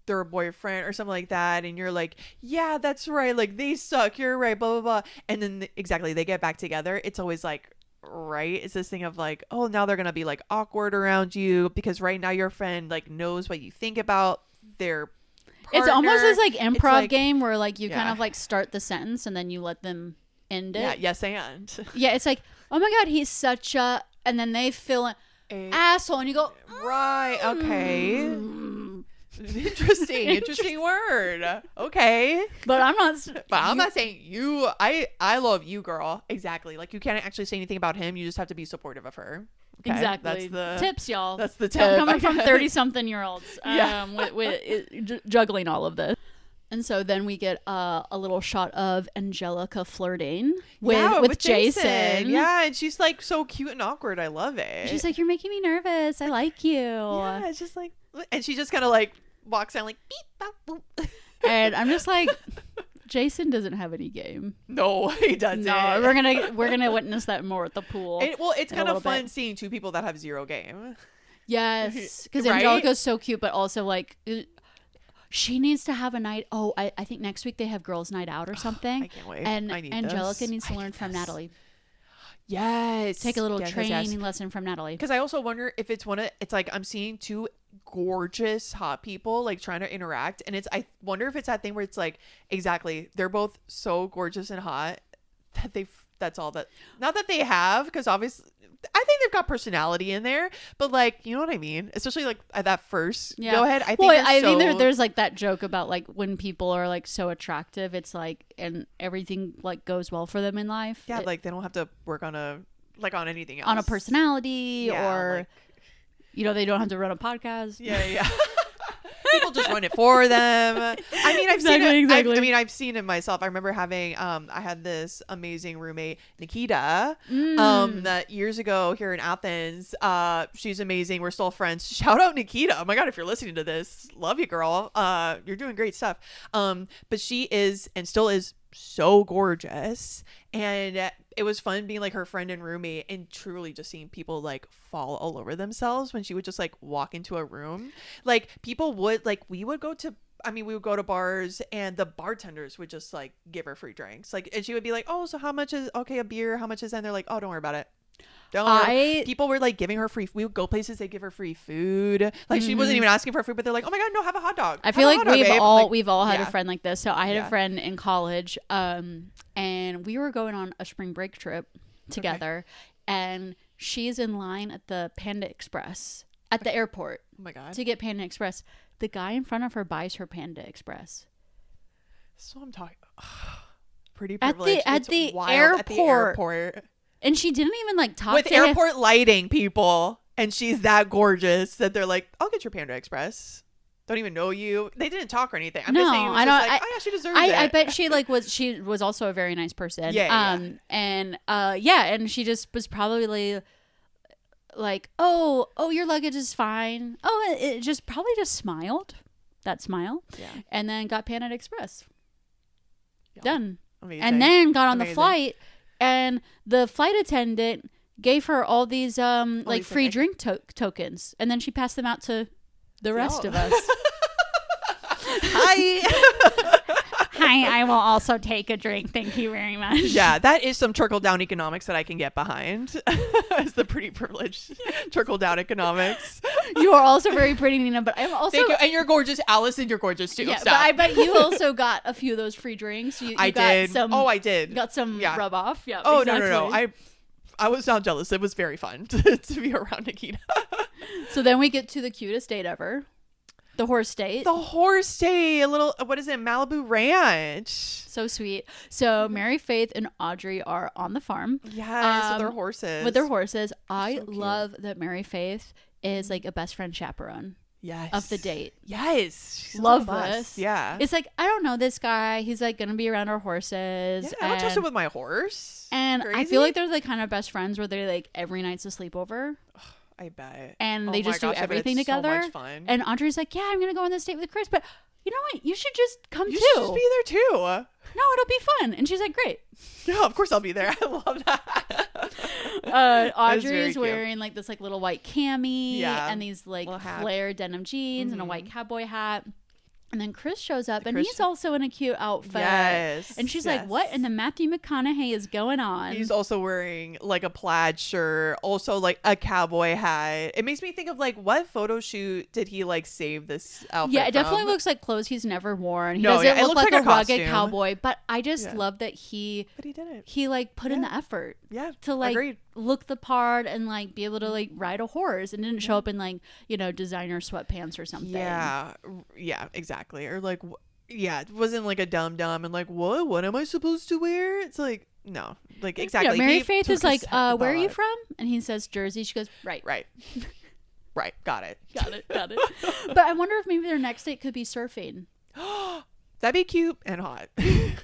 their boyfriend or something like that, and you're like, yeah, that's right, like they suck, you're right, blah blah blah, and then they get back together. It's always like, right, it's this thing of like, oh, now they're gonna be like awkward around you because right now your friend like knows what you think about their partner. It's almost this like improv game where like you kind of like start the sentence and then you let them end it. Yes and it's like, oh my God, he's such a, and then they fill in asshole, and you go, right, okay. Interesting word. Okay. But I'm not saying you. I love you, girl. Exactly. Like, you can't actually say anything about him. You just have to be supportive of her. Okay? Exactly. That's the tips, y'all. That's the tip. Coming from 30-something-year-olds with juggling all of this. And so then we get a little shot of Angelica flirting with Jason. Yeah, and she's like so cute and awkward. I love it. She's like, you're making me nervous. I like you. Yeah, it's just like, and she just kind of like walks down like beep, bop, boop. And I'm just like, Jason doesn't have any game. No, he doesn't. No, we're gonna witness that more at the pool. It's kind of fun seeing two people that have zero game. Yes, because right? Angelica's so cute, but also like she needs to have a night. Oh, I think next week they have girls' night out or something. I can't wait. And Angelica needs to learn from Natalie. Yes, take a little training lesson from Natalie. Because I also wonder if it's it's like I'm seeing two gorgeous hot people like trying to interact, and I wonder if it's that thing where it's like, exactly, they're both so gorgeous and hot that that's all that, not that they have, because obviously I think they've got personality in there, but like, you know what I mean, especially like at that first go ahead. I think there's like that joke about like when people are like so attractive, it's like, and everything like goes well for them in life, like they don't have to work on anything else, on a personality, or like, you know, they don't have to run a podcast. Yeah. People just run it for them. I mean, I've seen it. I've seen it myself. I remember having, I had this amazing roommate, Nikita, that years ago here in Athens. She's amazing. We're still friends. Shout out Nikita. Oh my God, if you're listening to this, love you, girl. You're doing great stuff. But she is and still is so gorgeous, and it was fun being like her friend and roommate, and truly just seeing people like fall all over themselves when she would just like walk into a room. Like, people would like, we would go to bars, and the bartenders would just like give her free drinks, like, and she would be like, oh, so how much is a beer, how much is that? And they're like, oh, don't worry about it. People were like giving her free. We would go places, they give her free food. Like, she wasn't even asking for food, but they're like, oh my God, no, have a hot dog. I feel like we've all had a friend like this. So I had a friend in college, and we were going on a spring break trip together, and she's in line at the Panda Express at the airport. Oh my God. To get Panda Express. The guy in front of her buys her Panda Express. So I'm talking pretty privileged. At the airport. And she didn't even like talk with to airport lighting, people, and she's that gorgeous that they're like, I'll get your Panda Express. Don't even know you. They didn't talk or anything. I'm just saying, I don't. Like, oh yeah, she deserves it. I bet she was also a very nice person. And she just was probably like, oh, your luggage is fine. Oh, it just probably just smiled, that smile, and then got Panda Express. Done. Amazing. And then got on the flight. And the flight attendant gave her all these like free drink tokens, and then she passed them out to the rest of us. Hi, I will also take a drink. Thank you very much. Yeah, that is some trickle down economics that I can get behind. It's the pretty privileged trickle down economics. You are also very pretty, Nina, but I'm also. Thank you. And you're gorgeous, Allison. You're gorgeous too. Yeah, but I bet you also got a few of those free drinks. I did. I did. Got some rub off. Yeah. Oh, exactly. No. I was not jealous. It was very fun to be around Nikita. So then we get to the cutest date ever. The horse date. A little, what is it? Malibu Ranch. So sweet. So Mary Faith and Audrey are on the farm. Yes, with their horses. I love that Mary Faith is like a best friend chaperone. Yes. Of the date. Yes. Love this. Yeah. It's like, I don't know this guy. He's like going to be around our horses. Yeah, I don't trust him with my horse. And crazy. I feel like they're the kind of best friends where they're like every night's a sleepover. I bet. And they just do everything together. So much fun. And Audrey's like, yeah, I'm going to go on this date with Chris, but you know what? You should just come too. You should just be there too. No, it'll be fun. And she's like, great. Yeah, of course I'll be there. I love that. Audrey is wearing like this like little white cami and these like flare denim jeans and a white cowboy hat. And then Chris shows up, and he's also in a cute outfit. Yes. And she's like, what in the Matthew McConaughey is going on? He's also wearing like a plaid shirt, also like a cowboy hat. It makes me think of like, what photo shoot did he like save this outfit Yeah, it definitely looks like clothes he's never worn. He doesn't look like a rugged cowboy, but I just love that he did it. He like put in the effort. Yeah. To like Agreed. look the part and like be able to like ride a horse, and didn't show up in like, you know, designer sweatpants or something. Yeah, exactly. Or like, it wasn't like a dumb and like, what am I supposed to wear? It's like, no, like, exactly. Mary Faith is like, where are you from? And he says Jersey. She goes, right. Got it. But I wonder if maybe their next date could be surfing. That'd be cute and hot.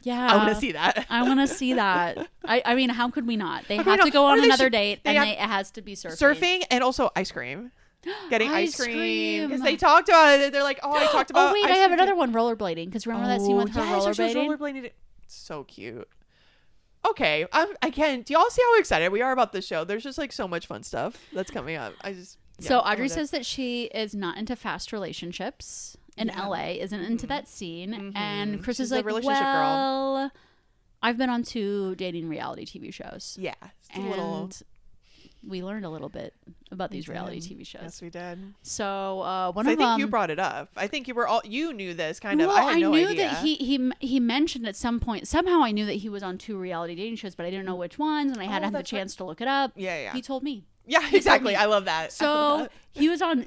Yeah, I want to see that. I want to see that. I mean, how could we not? They have to go on another date, and it has to be surfing and also ice cream. Getting ice cream because they talked about it. They're like, I talked about. Oh wait, I have another one. Rollerblading, because remember that scene with her rollerblading? So cute. Okay, do y'all see how excited we are about this show? There's just like so much fun stuff that's coming up. So Audrey says that she is not into fast relationships in LA, isn't into that scene. And Chris is like, girl. I've been on 2 dating reality TV shows. Yeah. And we learned a little bit about these reality TV shows. Yes, we did. So I think you brought it up. I think you knew this kind of. Well, I had no knew idea. that he mentioned at some point. Somehow I knew that he was on 2 reality dating shows, but I didn't know which ones, and I had to have the chance to look it up. Yeah. He told me. Yeah, exactly. I love that. So he was on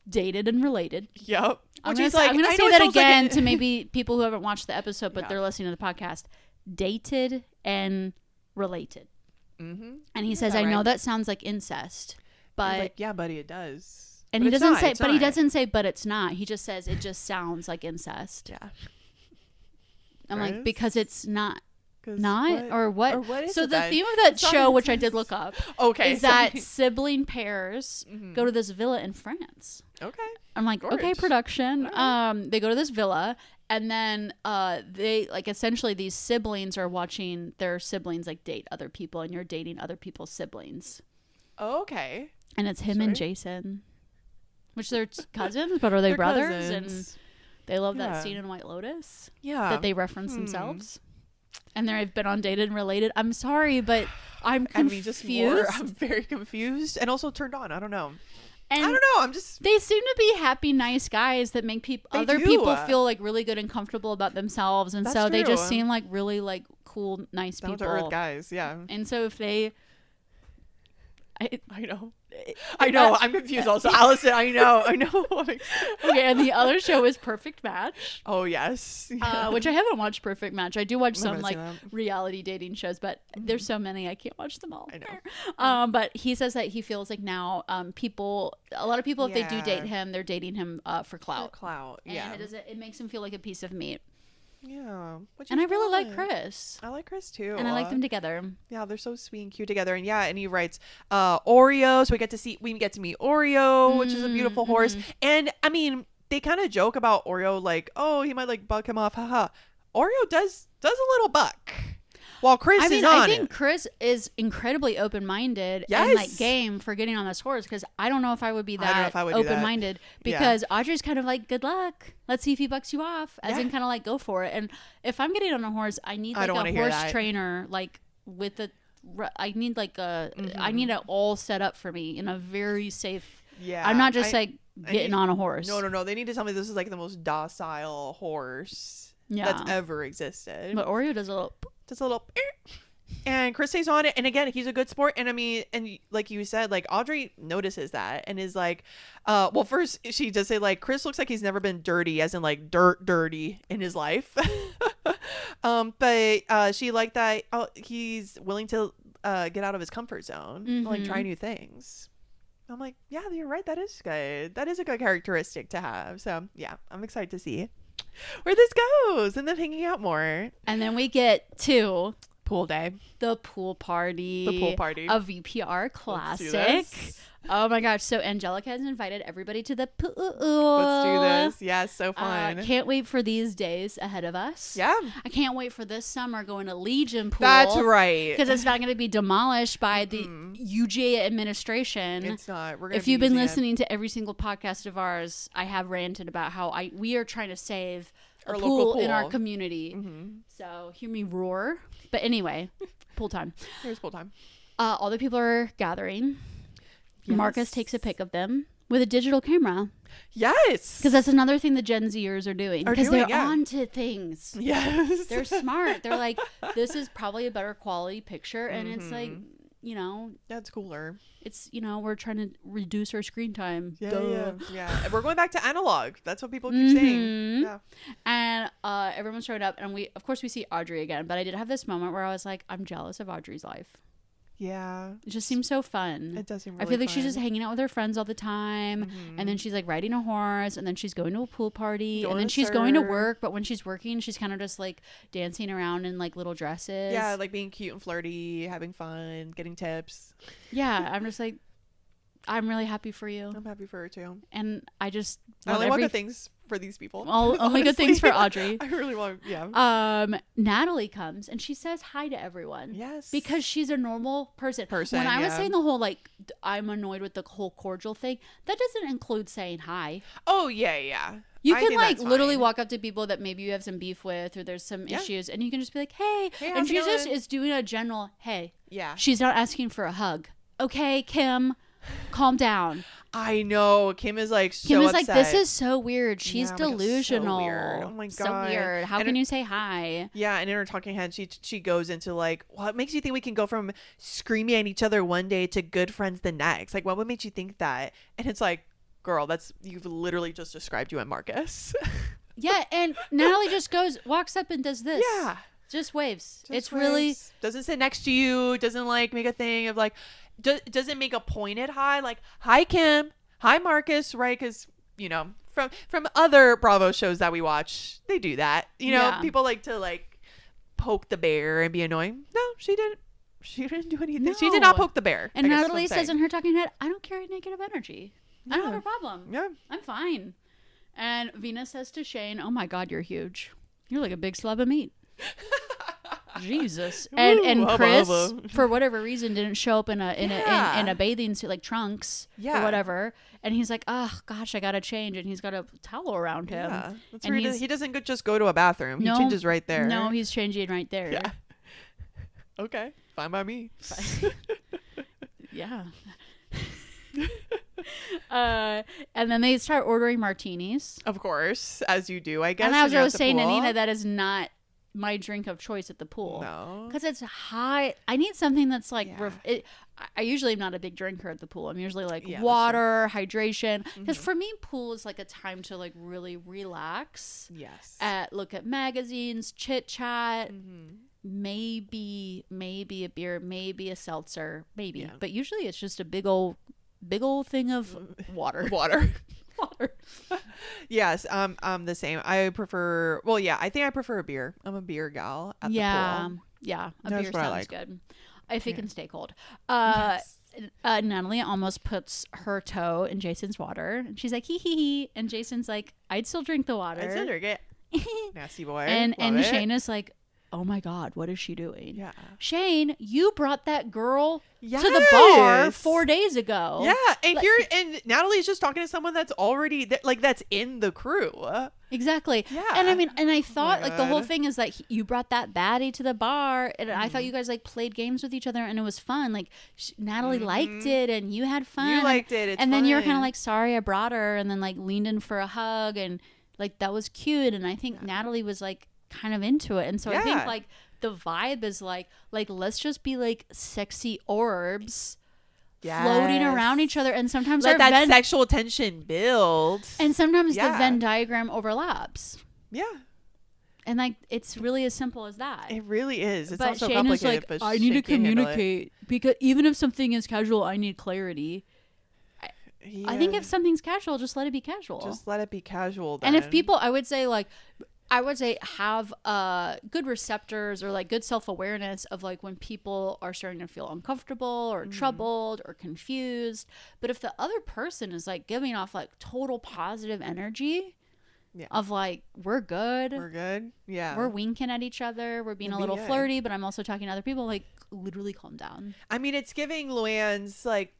Dated and Related. Yep. I'm going to say that again to maybe people who haven't watched the episode, but they're listening to the podcast. Dated and Related. Mm-hmm. And he says, I know that sounds like incest, but like, yeah, buddy, it does. And he doesn't say, but he doesn't say, but it's not. He just says it just sounds like incest. Yeah. I'm like, because it's not. What? Or what? Or what is so it the then? theme of that show, which I did look up, is that sibling pairs go to this villa in France. Okay. I'm like, okay, production. Right. They go to this villa, and then they like essentially these siblings are watching their siblings like date other people, and you're dating other people's siblings. Okay. And it's him and Jason, which they're cousins, but are they brothers? Cousins. And they love that scene in White Lotus. Yeah. That they reference themselves. And they've been on Dated and Related. I'm sorry, but I'm confused. I'm very confused and also turned on. I don't know. And I don't know. They seem to be happy, nice guys that make other people feel like really good and comfortable about themselves. And so they just seem like really like cool, nice people. Down to earth guys, yeah. And so if they... I know. I'm confused also. Allison, I know. Okay, and the other show is Perfect Match. Oh, yes. Which I haven't watched Perfect Match. I do watch some like reality dating shows, but there's so many I can't watch them all. I know. But he says that he feels like now a lot of people, if they do date him, they're dating him for clout. Yeah. And it makes him feel like a piece of meat. Yeah. And I really like Chris. I like Chris too. And I like them together. Yeah, they're so sweet and cute together. And and he writes Oreo, so we get to meet Oreo, which is a beautiful horse. And I mean, they kind of joke about Oreo like, oh, he might like buck him off, haha. Oreo does a little buck. While Chris is on I think Chris is incredibly open-minded and like game for getting on this horse, because I don't know if I would be that open-minded, because Audrey's kind of like, good luck. Let's see if he bucks you off, as in kind of like go for it. And if I'm getting on a horse, I need like a horse trainer, like with I need like I need it all set up for me in a very safe. Yeah, I'm not just getting on a horse. No. They need to tell me this is like the most docile horse that's ever existed. But Oreo does a little and Chris stays on it, and again, he's a good sport. And I mean, and like you said, like Audrey notices that and is like, well, first she does say like, Chris looks like he's never been dirty, as in like dirty in his life. But she liked that he's willing to get out of his comfort zone, and, like try new things. I'm like, yeah, you're right, that is good. That is a good characteristic to have. So yeah, I'm excited to see where this goes and them hanging out more. And then we get to pool day, the pool party, a VPR classic. Oh my gosh. So Angelica has invited everybody to the pool. Let's do this. Yeah, so fun. Can't wait for these days ahead of us. Yeah. I can't wait for this summer going to Legion Pool. That's right. Because it's not going to be demolished by the UJ administration. It's not. If you've been listening to every single podcast of ours, I have ranted about how we are trying to save a pool in our community. So hear me roar. But anyway, pool time. Here's pool time. All the people are gathering. Yes. Marcus takes a pic of them with a digital camera. Yes. Because that's another thing the Gen Zers are doing. Because they're on to things. Yes. They're smart. They're like, this is probably a better quality picture. And it's like, you know, that's cooler. It's, you know, we're trying to reduce our screen time. Yeah. And we're going back to analog. That's what people keep saying. Yeah. And everyone showed up, and we see Audrey again. But I did have this moment where I was like, I'm jealous of Audrey's life. Yeah. It just seems so fun. It does seem really I feel like fun. she's just hanging out with her friends all the time. And then she's like riding a horse, and then she's going to a pool party, and then she's going to work. But when she's working, she's kind of just like dancing around in like little dresses. Yeah, like being cute and flirty, having fun, getting tips. Yeah, I'm just like, I'm really happy for you. I'm happy for her too. And I just only want good things for these people. Only good things for Audrey. I really want, yeah. Natalie comes and she says hi to everyone. Yes. Because she's a normal person. When I was saying the whole like, I'm annoyed with the whole cordial thing, that doesn't include saying hi. Oh, yeah. You can like literally walk up to people that maybe you have some beef with or there's some issues, and you can just be like, hey. And she just is doing a general hey. Yeah. She's not asking for a hug. Okay, Kim, calm down. I know. Kim is like so upset. Like, this is so weird. She's delusional. So weird. Oh my God. So weird. How can you say hi? Yeah, and in her talking head, she goes into like, what makes you think we can go from screaming at each other one day to good friends the next? Like, what would make you think that? And it's like, girl, you've literally just described you and Marcus. Yeah, and Natalie just walks up and does this. Yeah. Just waves. It's waves. Really doesn't sit next to you, doesn't like make a thing of like, doesn't make a pointed hi, like, hi Kim, hi Marcus, right? Because, you know, from other Bravo shows that we watch, they do that. You know, people like to like poke the bear and be annoying. No, she didn't do anything. No. She did not poke the bear. And Natalie says in her talking head, I don't carry negative energy. I don't have a problem. Yeah. I'm fine. And Venus says to Shane, oh my God, you're huge. You're like a big slab of meat. Jesus. And Chris, for whatever reason, didn't show up in a bathing suit, like trunks or whatever. And he's like, oh gosh, I gotta change. And he's got a towel around him. Yeah. That's and he doesn't just go to a bathroom. He changes right there. No, he's changing right there. Yeah. Okay. Fine by me. Yeah. And then they start ordering martinis. Of course, as you do, I guess. And as I was saying to Nina, that is not my drink of choice at the pool. No. Because it's high. I need something that's like... I usually am not a big drinker at the pool. I'm usually like water, hydration. Because for me, pool is like a time to like really relax. Yes. Look at magazines, chit-chat. Maybe a beer, maybe a seltzer, maybe. Yeah. But usually it's just a big old thing of water. Water. Yes, I'm the same. I think I prefer a beer. I'm a beer gal at the pool. Yeah, That's beer sounds good. If it can stay cold. Yes. Natalie almost puts her toe in Jason's water. And she's like, hee hee hee. And Jason's like, I'd still drink the water. I'd still drink it. Nasty boy. And Shane is like, oh my God, what is she doing? Yeah. Shane, you brought that girl to the bar 4 days ago. Yeah. And and Natalie's just talking to someone that's already that's in the crew. Exactly. Yeah. And I mean, and I thought like the whole thing is that you brought that baddie to the bar, and I thought you guys like played games with each other and it was fun. Like Natalie liked it and you had fun. You liked it. And then you were kind of like, sorry I brought her, and then like leaned in for a hug, and like that was cute. And I think Natalie was like kind of into it. And so I think like the vibe is like let's just be like sexy orbs floating around each other, and sometimes let that sexual tension build, and sometimes the Venn diagram overlaps. Yeah. And like it's really as simple as that. It really is. It's but not so Shane complicated. Is like, I need to communicate because even if something is casual, I need clarity. I think if something's casual, just let it be casual. Just let it be casual. Then. And if people, I would say have good receptors or like good self-awareness of like when people are starting to feel uncomfortable or troubled or confused. But if the other person is like giving off like total positive energy of like, we're good. Yeah. We're winking at each other. We're being a little flirty, but I'm also talking to other people. Like literally calm down. I mean, it's giving Luann's like,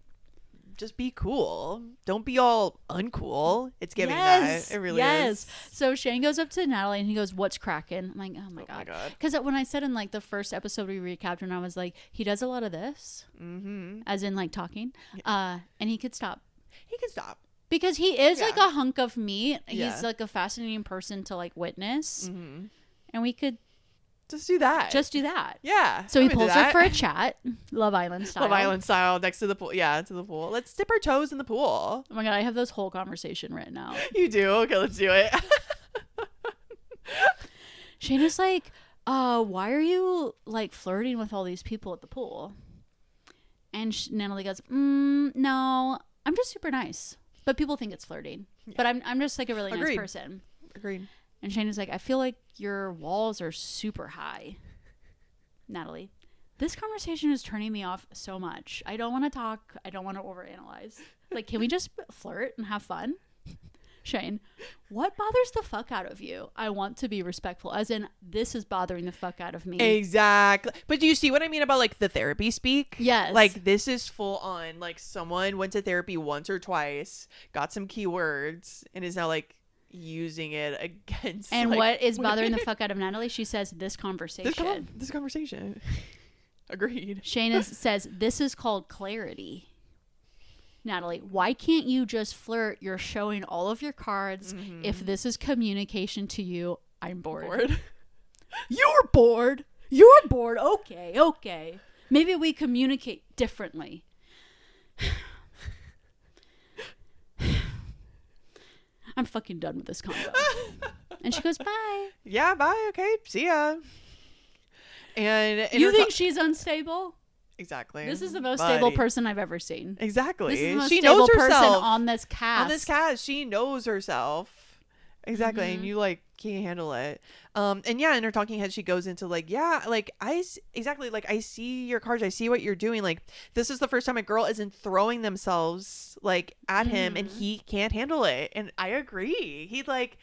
just be cool. Don't be all uncool. It's giving that. It really is. So Shane goes up to Natalie and he goes, what's cracking? I'm like, oh my God. Because when I said in like the first episode we recapped, and I was like, he does a lot of this, as in like talking, and he could stop. Because he is like a hunk of meat. He's like a fascinating person to like witness. And we could Just do that. Just do that. Yeah. So he pulls her for a chat, Love Island style. Love Island style, next to the pool. Yeah, to the pool. Let's dip our toes in the pool. Oh my God, I have this whole conversation written out. You do? Okay, let's do it. Shayna's like, why are you like flirting with all these people at the pool? And Natalie goes, no, I'm just super nice. But people think it's flirting. Yeah. But I'm just like a really nice person. Agreed. And Shayna's like, I feel like your walls are super high. Natalie, this conversation is turning me off so much. I don't want to talk. I don't want to overanalyze. Like, can we just flirt and have fun? Shane, what bothers the fuck out of you? I want to be respectful, as in this is bothering the fuck out of me. Exactly. But do you see what I mean about like the therapy speak? Yes. Like this is full on like someone went to therapy once or twice, got some keywords, and is now like using it against. And like, what is bothering the fuck out of Natalie? She says this conversation. This conversation. Agreed. Shane says this is called clarity. Natalie, why can't you just flirt? You're showing all of your cards. Mm-hmm. If this is communication to you, I'm bored. You're bored. You're bored. Okay. Maybe we communicate differently. I'm fucking done with this convo. And she goes, bye. Yeah, bye. Okay, see ya. And you think she's unstable? Exactly. This is the most stable person I've ever seen. Exactly. This is the most she stable knows person herself. on this cast. On this cast, she knows herself. Exactly. Mm-hmm. And you like can't handle it. And yeah, in her talking head, she goes into like, yeah, like I see your cards. I see what you're doing. Like, this is the first time a girl isn't throwing themselves like at him and he can't handle it. And I agree. He like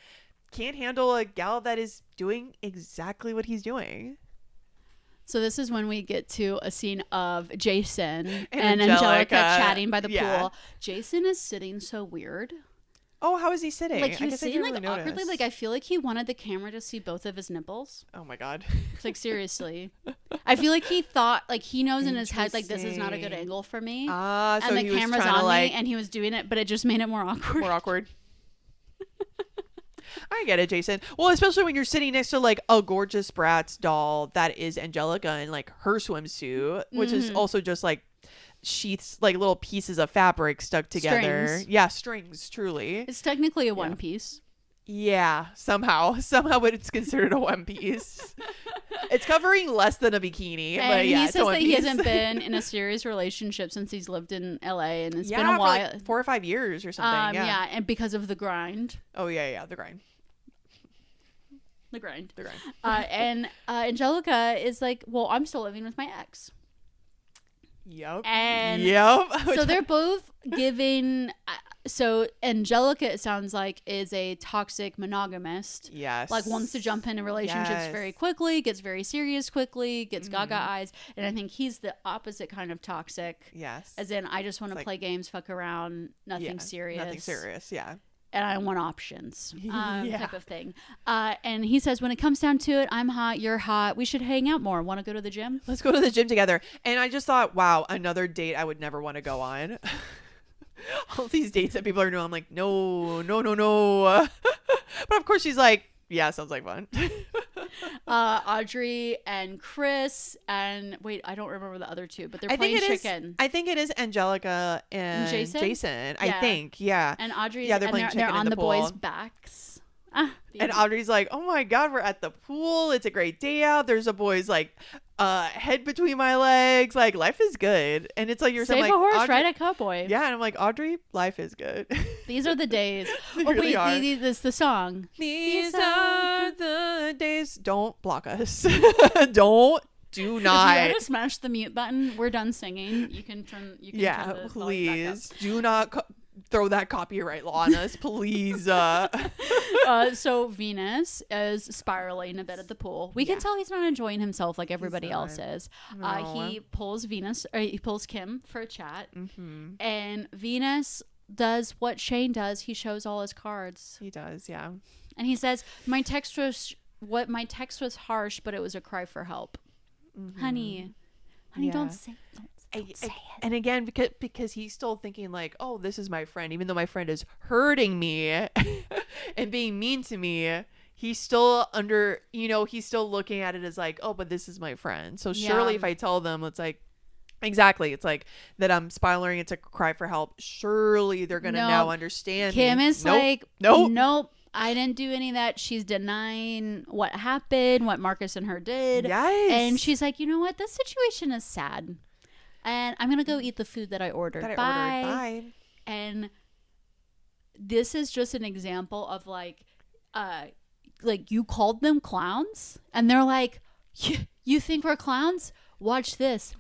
can't handle a gal that is doing exactly what he's doing. So this is when we get to a scene of Jason and Angelica chatting by the pool. Jason is sitting so weird. Oh, how is he sitting? Like he was sitting like awkwardly. Like I feel like he wanted the camera to see both of his nipples. Oh my God. It's like seriously. I feel like he thought like he knows in his head like this is not a good angle for me. So and the camera's on me and he was doing it, but it just made it more awkward. I get it, Jason. Well, especially when you're sitting next to like a gorgeous Bratz doll that is Angelica in like her swimsuit, which is also just like sheaths, like little pieces of fabric stuck together. Strings. Yeah, strings, truly. It's technically a one piece. Yeah, somehow it's considered a one piece. It's covering less than a bikini. And but yeah, he says that he hasn't been in a serious relationship since he's lived in LA, and it's been a while, for like 4 or 5 years or something. Yeah, and because of the grind. Oh yeah, the grind. And Angelica is like, well, I'm still living with my ex. Yep. And so they're both giving. So Angelica, it sounds like, is a toxic monogamist. Yes. Like wants to jump into relationships very quickly, gets very serious quickly, gets gaga eyes. And I think he's the opposite kind of toxic. Yes. As in, I just want to play games, fuck around, nothing serious. Nothing serious, yeah. And I want options, type of thing. And he says, when it comes down to it, I'm hot, you're hot. We should hang out more. Want to go to the gym? Let's go to the gym together. And I just thought, wow, another date I would never want to go on. All these dates that people are doing, I'm like, no. But of course she's like, yeah, sounds like fun. Audrey and Chris and wait, I don't remember the other two, but they're playing chicken. I think it is Angelica and Jason. I think, yeah. And Audrey's they're playing chicken. They're on in the pool. boys' backs. And Audrey's like, oh my God, we're at the pool. It's a great day out. There's a boy's like head between my legs. Like, life is good. And it's like you're saying, save like, a horse, Audrey, ride a cowboy. Yeah, and I'm like, Audrey, life is good. These are the days. Really are. This is the song. These are the days. Don't block us. Do not. If you want to smash the mute button, we're done singing. You can turn. Yeah, turn the please do not throw that copyright law on us, please. So Venus is spiraling a bit at the pool. We can tell he's not enjoying himself like everybody else is. No. He pulls Kim for a chat, and Venus does what Shane does. He shows all his cards. He does, yeah. And he says, my text was harsh, but it was a cry for help. Honey, don't say it. And again, because he's still thinking like, oh, this is my friend, even though my friend is hurting me and being mean to me, he's still he's still looking at it as like, oh, but this is my friend. So surely if I tell them, it's like, exactly, it's like that I'm spiraling into cry for help. Surely they're going to now understand. Kim is like, nope. I didn't do any of that. She's denying what happened, what Marcus and her did. Yes. And she's like, you know what? This situation is sad. And I'm going to go eat the food that I ordered. Bye. And this is just an example of like you called them clowns? And they're like, you think we're clowns? Watch this.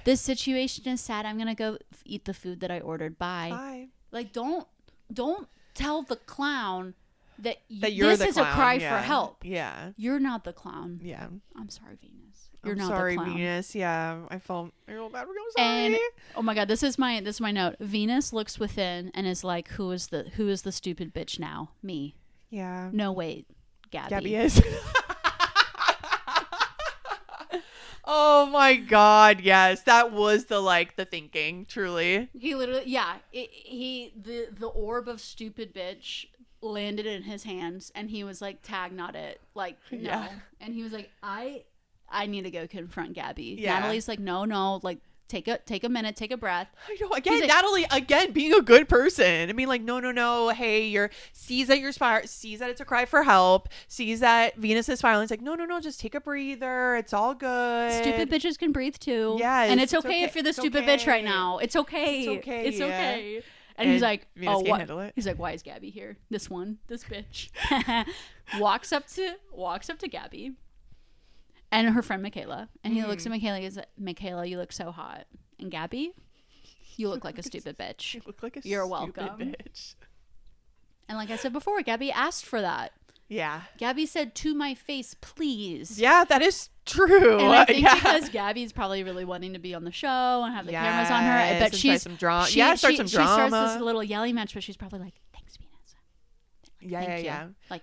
This situation is sad. I'm going to go eat the food that I ordered. Bye. Like, don't tell the clown that you're this is clown. A cry for help. Yeah. You're not the clown. Yeah. I'm sorry, Venus. You're not the clown. Venus. Yeah. I felt real bad. We're sorry. And oh my God, this is my note. Venus looks within and is like, who is the stupid bitch now? Me. Yeah. No, wait. Gabby is. Oh my God, yes. That was the thinking, truly. He literally, the orb of stupid bitch landed in his hands and he was like, tag not it. Like, no. Yeah. And he was like, I need to go confront Gabby. Yeah. Natalie's like, no, like, take a minute, take a breath. I know. Again, Natalie, being a good person. I mean, like, no. Hey, sees that it's a cry for help. Sees that Venus is spiraling. It's like, no. Just take a breather. It's all good. Stupid bitches can breathe too. Yeah. And it's okay if you're the stupid bitch right now. It's okay. It's okay. And he's like, Venus can't handle it. He's like, why is Gabby here? This bitch. walks up to Gabby. And her friend Michaela. And he looks at Michaela and goes, Michaela, you look so hot. And Gabby, you look like a stupid bitch. You look like a You're stupid welcome. bitch. And like I said before, Gabby asked for that. Yeah. Gabby said, to my face, please. Yeah, that is true. And I think because Gabby's probably really wanting to be on the show and have the cameras on her. But she's some drama. Start some drama. She starts this little yelling match, but she's probably like, thanks, Venus. Yeah. Like,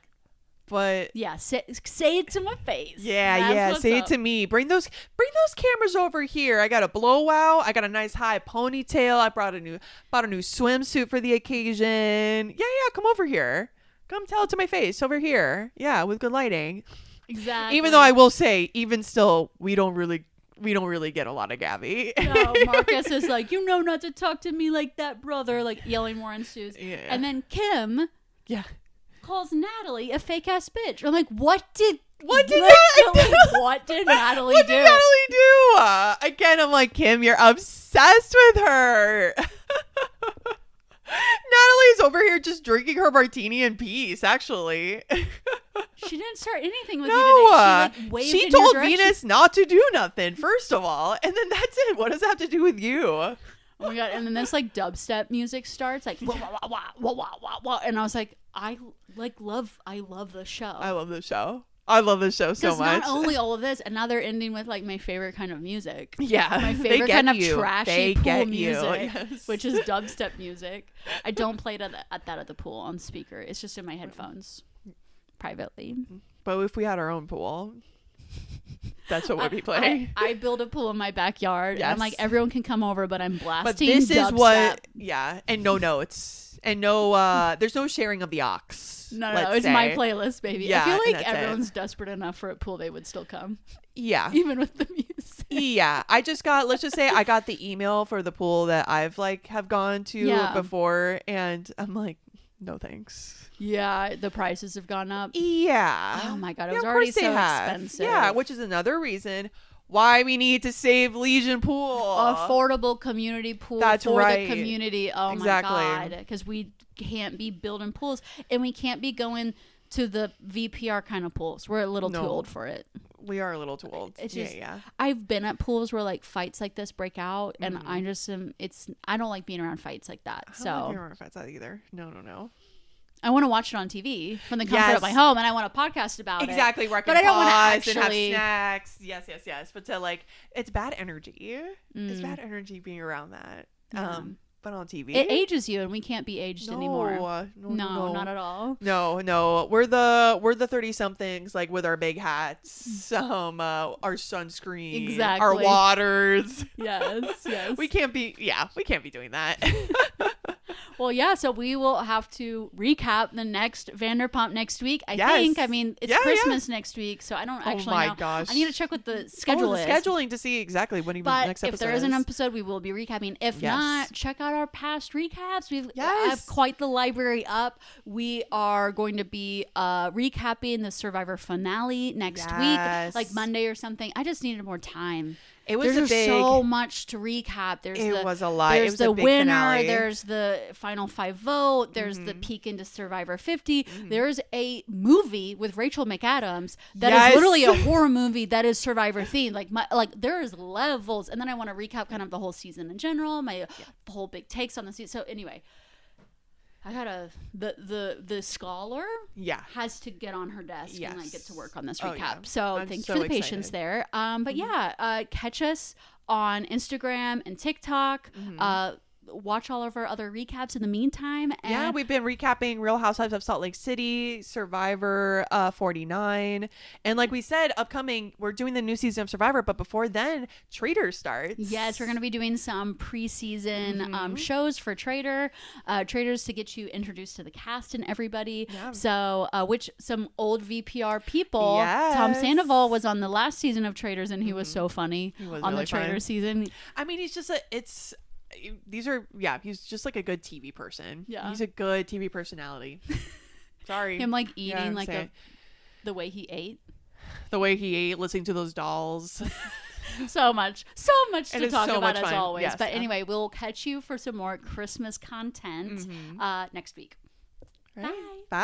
but yeah, say it to my face. Yeah, say it to me. Bring those cameras over here. I got a blowout. I got a nice high ponytail. I bought a new swimsuit for the occasion. Yeah, come over here. Come tell it to my face over here. Yeah, with good lighting. Exactly. Even though I will say, even still, we don't really get a lot of Gabby. No, Marcus is like, not to talk to me like that, brother. Like yelling more ensues. Yeah. And then Kim. Yeah. Calls Natalie a fake ass bitch. I'm like, what did Natalie do? Again, I'm like, Kim, you're obsessed with her. Natalie's over here just drinking her martini in peace, actually. She didn't start anything with you today. She told Venus not to do nothing, first of all. And then that's it. What does that have to do with you? Oh my God. And then this like dubstep music starts like wah, wah, wah, wah, wah, wah, wah. And I was like, I love the show. I love the show. I love this show so much. Not only all of this, and now they're ending with like my favorite kind of music. Yeah, my favorite kind of trashy pool music, which is dubstep music. I don't play it at the pool on speaker. It's just in my headphones, privately. But if we had our own pool, that's what we'd be playing. I build a pool in my backyard. Yes. And I'm like, everyone can come over, but I'm blasting. But this dubstep. Is what, yeah, and no notes, and no, there's no sharing of the aux. No, it's my playlist, baby. Yeah, I feel like everyone's desperate enough for a pool, they would still come. Yeah. Even with the music. Yeah. Let's just say I got the email for the pool that I've have gone to before, and I'm like, no thanks. Yeah, the prices have gone up. Yeah. Oh my God, it was already so expensive. Yeah, which is another reason why we need to save Legion Pool. Affordable community pool for the community. Oh exactly. My God. Because we can't be building pools, and we can't be going to the VPR kind of pools. We're a little too old for it. We are a little too old. It's just, I've been at pools where like fights like this break out, and I just I don't like being around fights like that. I don't like being around fights like that either. No. I want to watch it on TV from the comfort of my home, and I want to podcast about it. Exactly, where I can but I don't want to actually and have snacks. Yes. But to it's bad energy. It's bad energy being around that. Yeah. But on TV, it ages you, and we can't be aged anymore. No, not at all. No. We're the 30-somethings, like with our big hats, our sunscreen, exactly, our waters. Yes. We can't be doing that. Well, yeah, so we will have to recap the next Vanderpump next week. I think. I mean, it's Christmas next week, so I don't actually know. Oh my gosh. I need to check what the schedule is. Scheduling to see exactly when the next episode is. If there is an episode, we will be recapping. If not, check out our past recaps. I have quite the library up. We are going to be recapping the Survivor finale next week, like Monday or something. I just needed more time. There's so much to recap. It was a lot. There's the winner. Finale. There's the final 5 vote. There's the peek into Survivor 50. There's a movie with Rachel McAdams that is literally a horror movie that is Survivor themed. Like there's levels. And then I want to recap kind of the whole season in general, my whole big takes on the season. So anyway, I gotta the scholar has to get on her desk and like get to work on this recap. So thanks for the patience there. But catch us on Instagram and TikTok. Watch all of our other recaps in the meantime. And we've been recapping Real Housewives of Salt Lake City, Survivor 49. And like we said, upcoming, we're doing the new season of Survivor. But before then, Trader starts. Yes, we're going to be doing some preseason shows for Trader. Traders to get you introduced to the cast and everybody. Yeah. So, some old VPR people. Yes. Tom Sandoval was on the last season of Traders, and he was so funny on the Trader season. I mean, he's just he's just like a good TV person. Yeah. He's a good TV personality. Sorry. Him like eating the way he ate. The way he ate, listening to those dolls. so much to talk about as always. Yes. But anyway, we'll catch you for some more Christmas content next week. Right. Bye. Bye.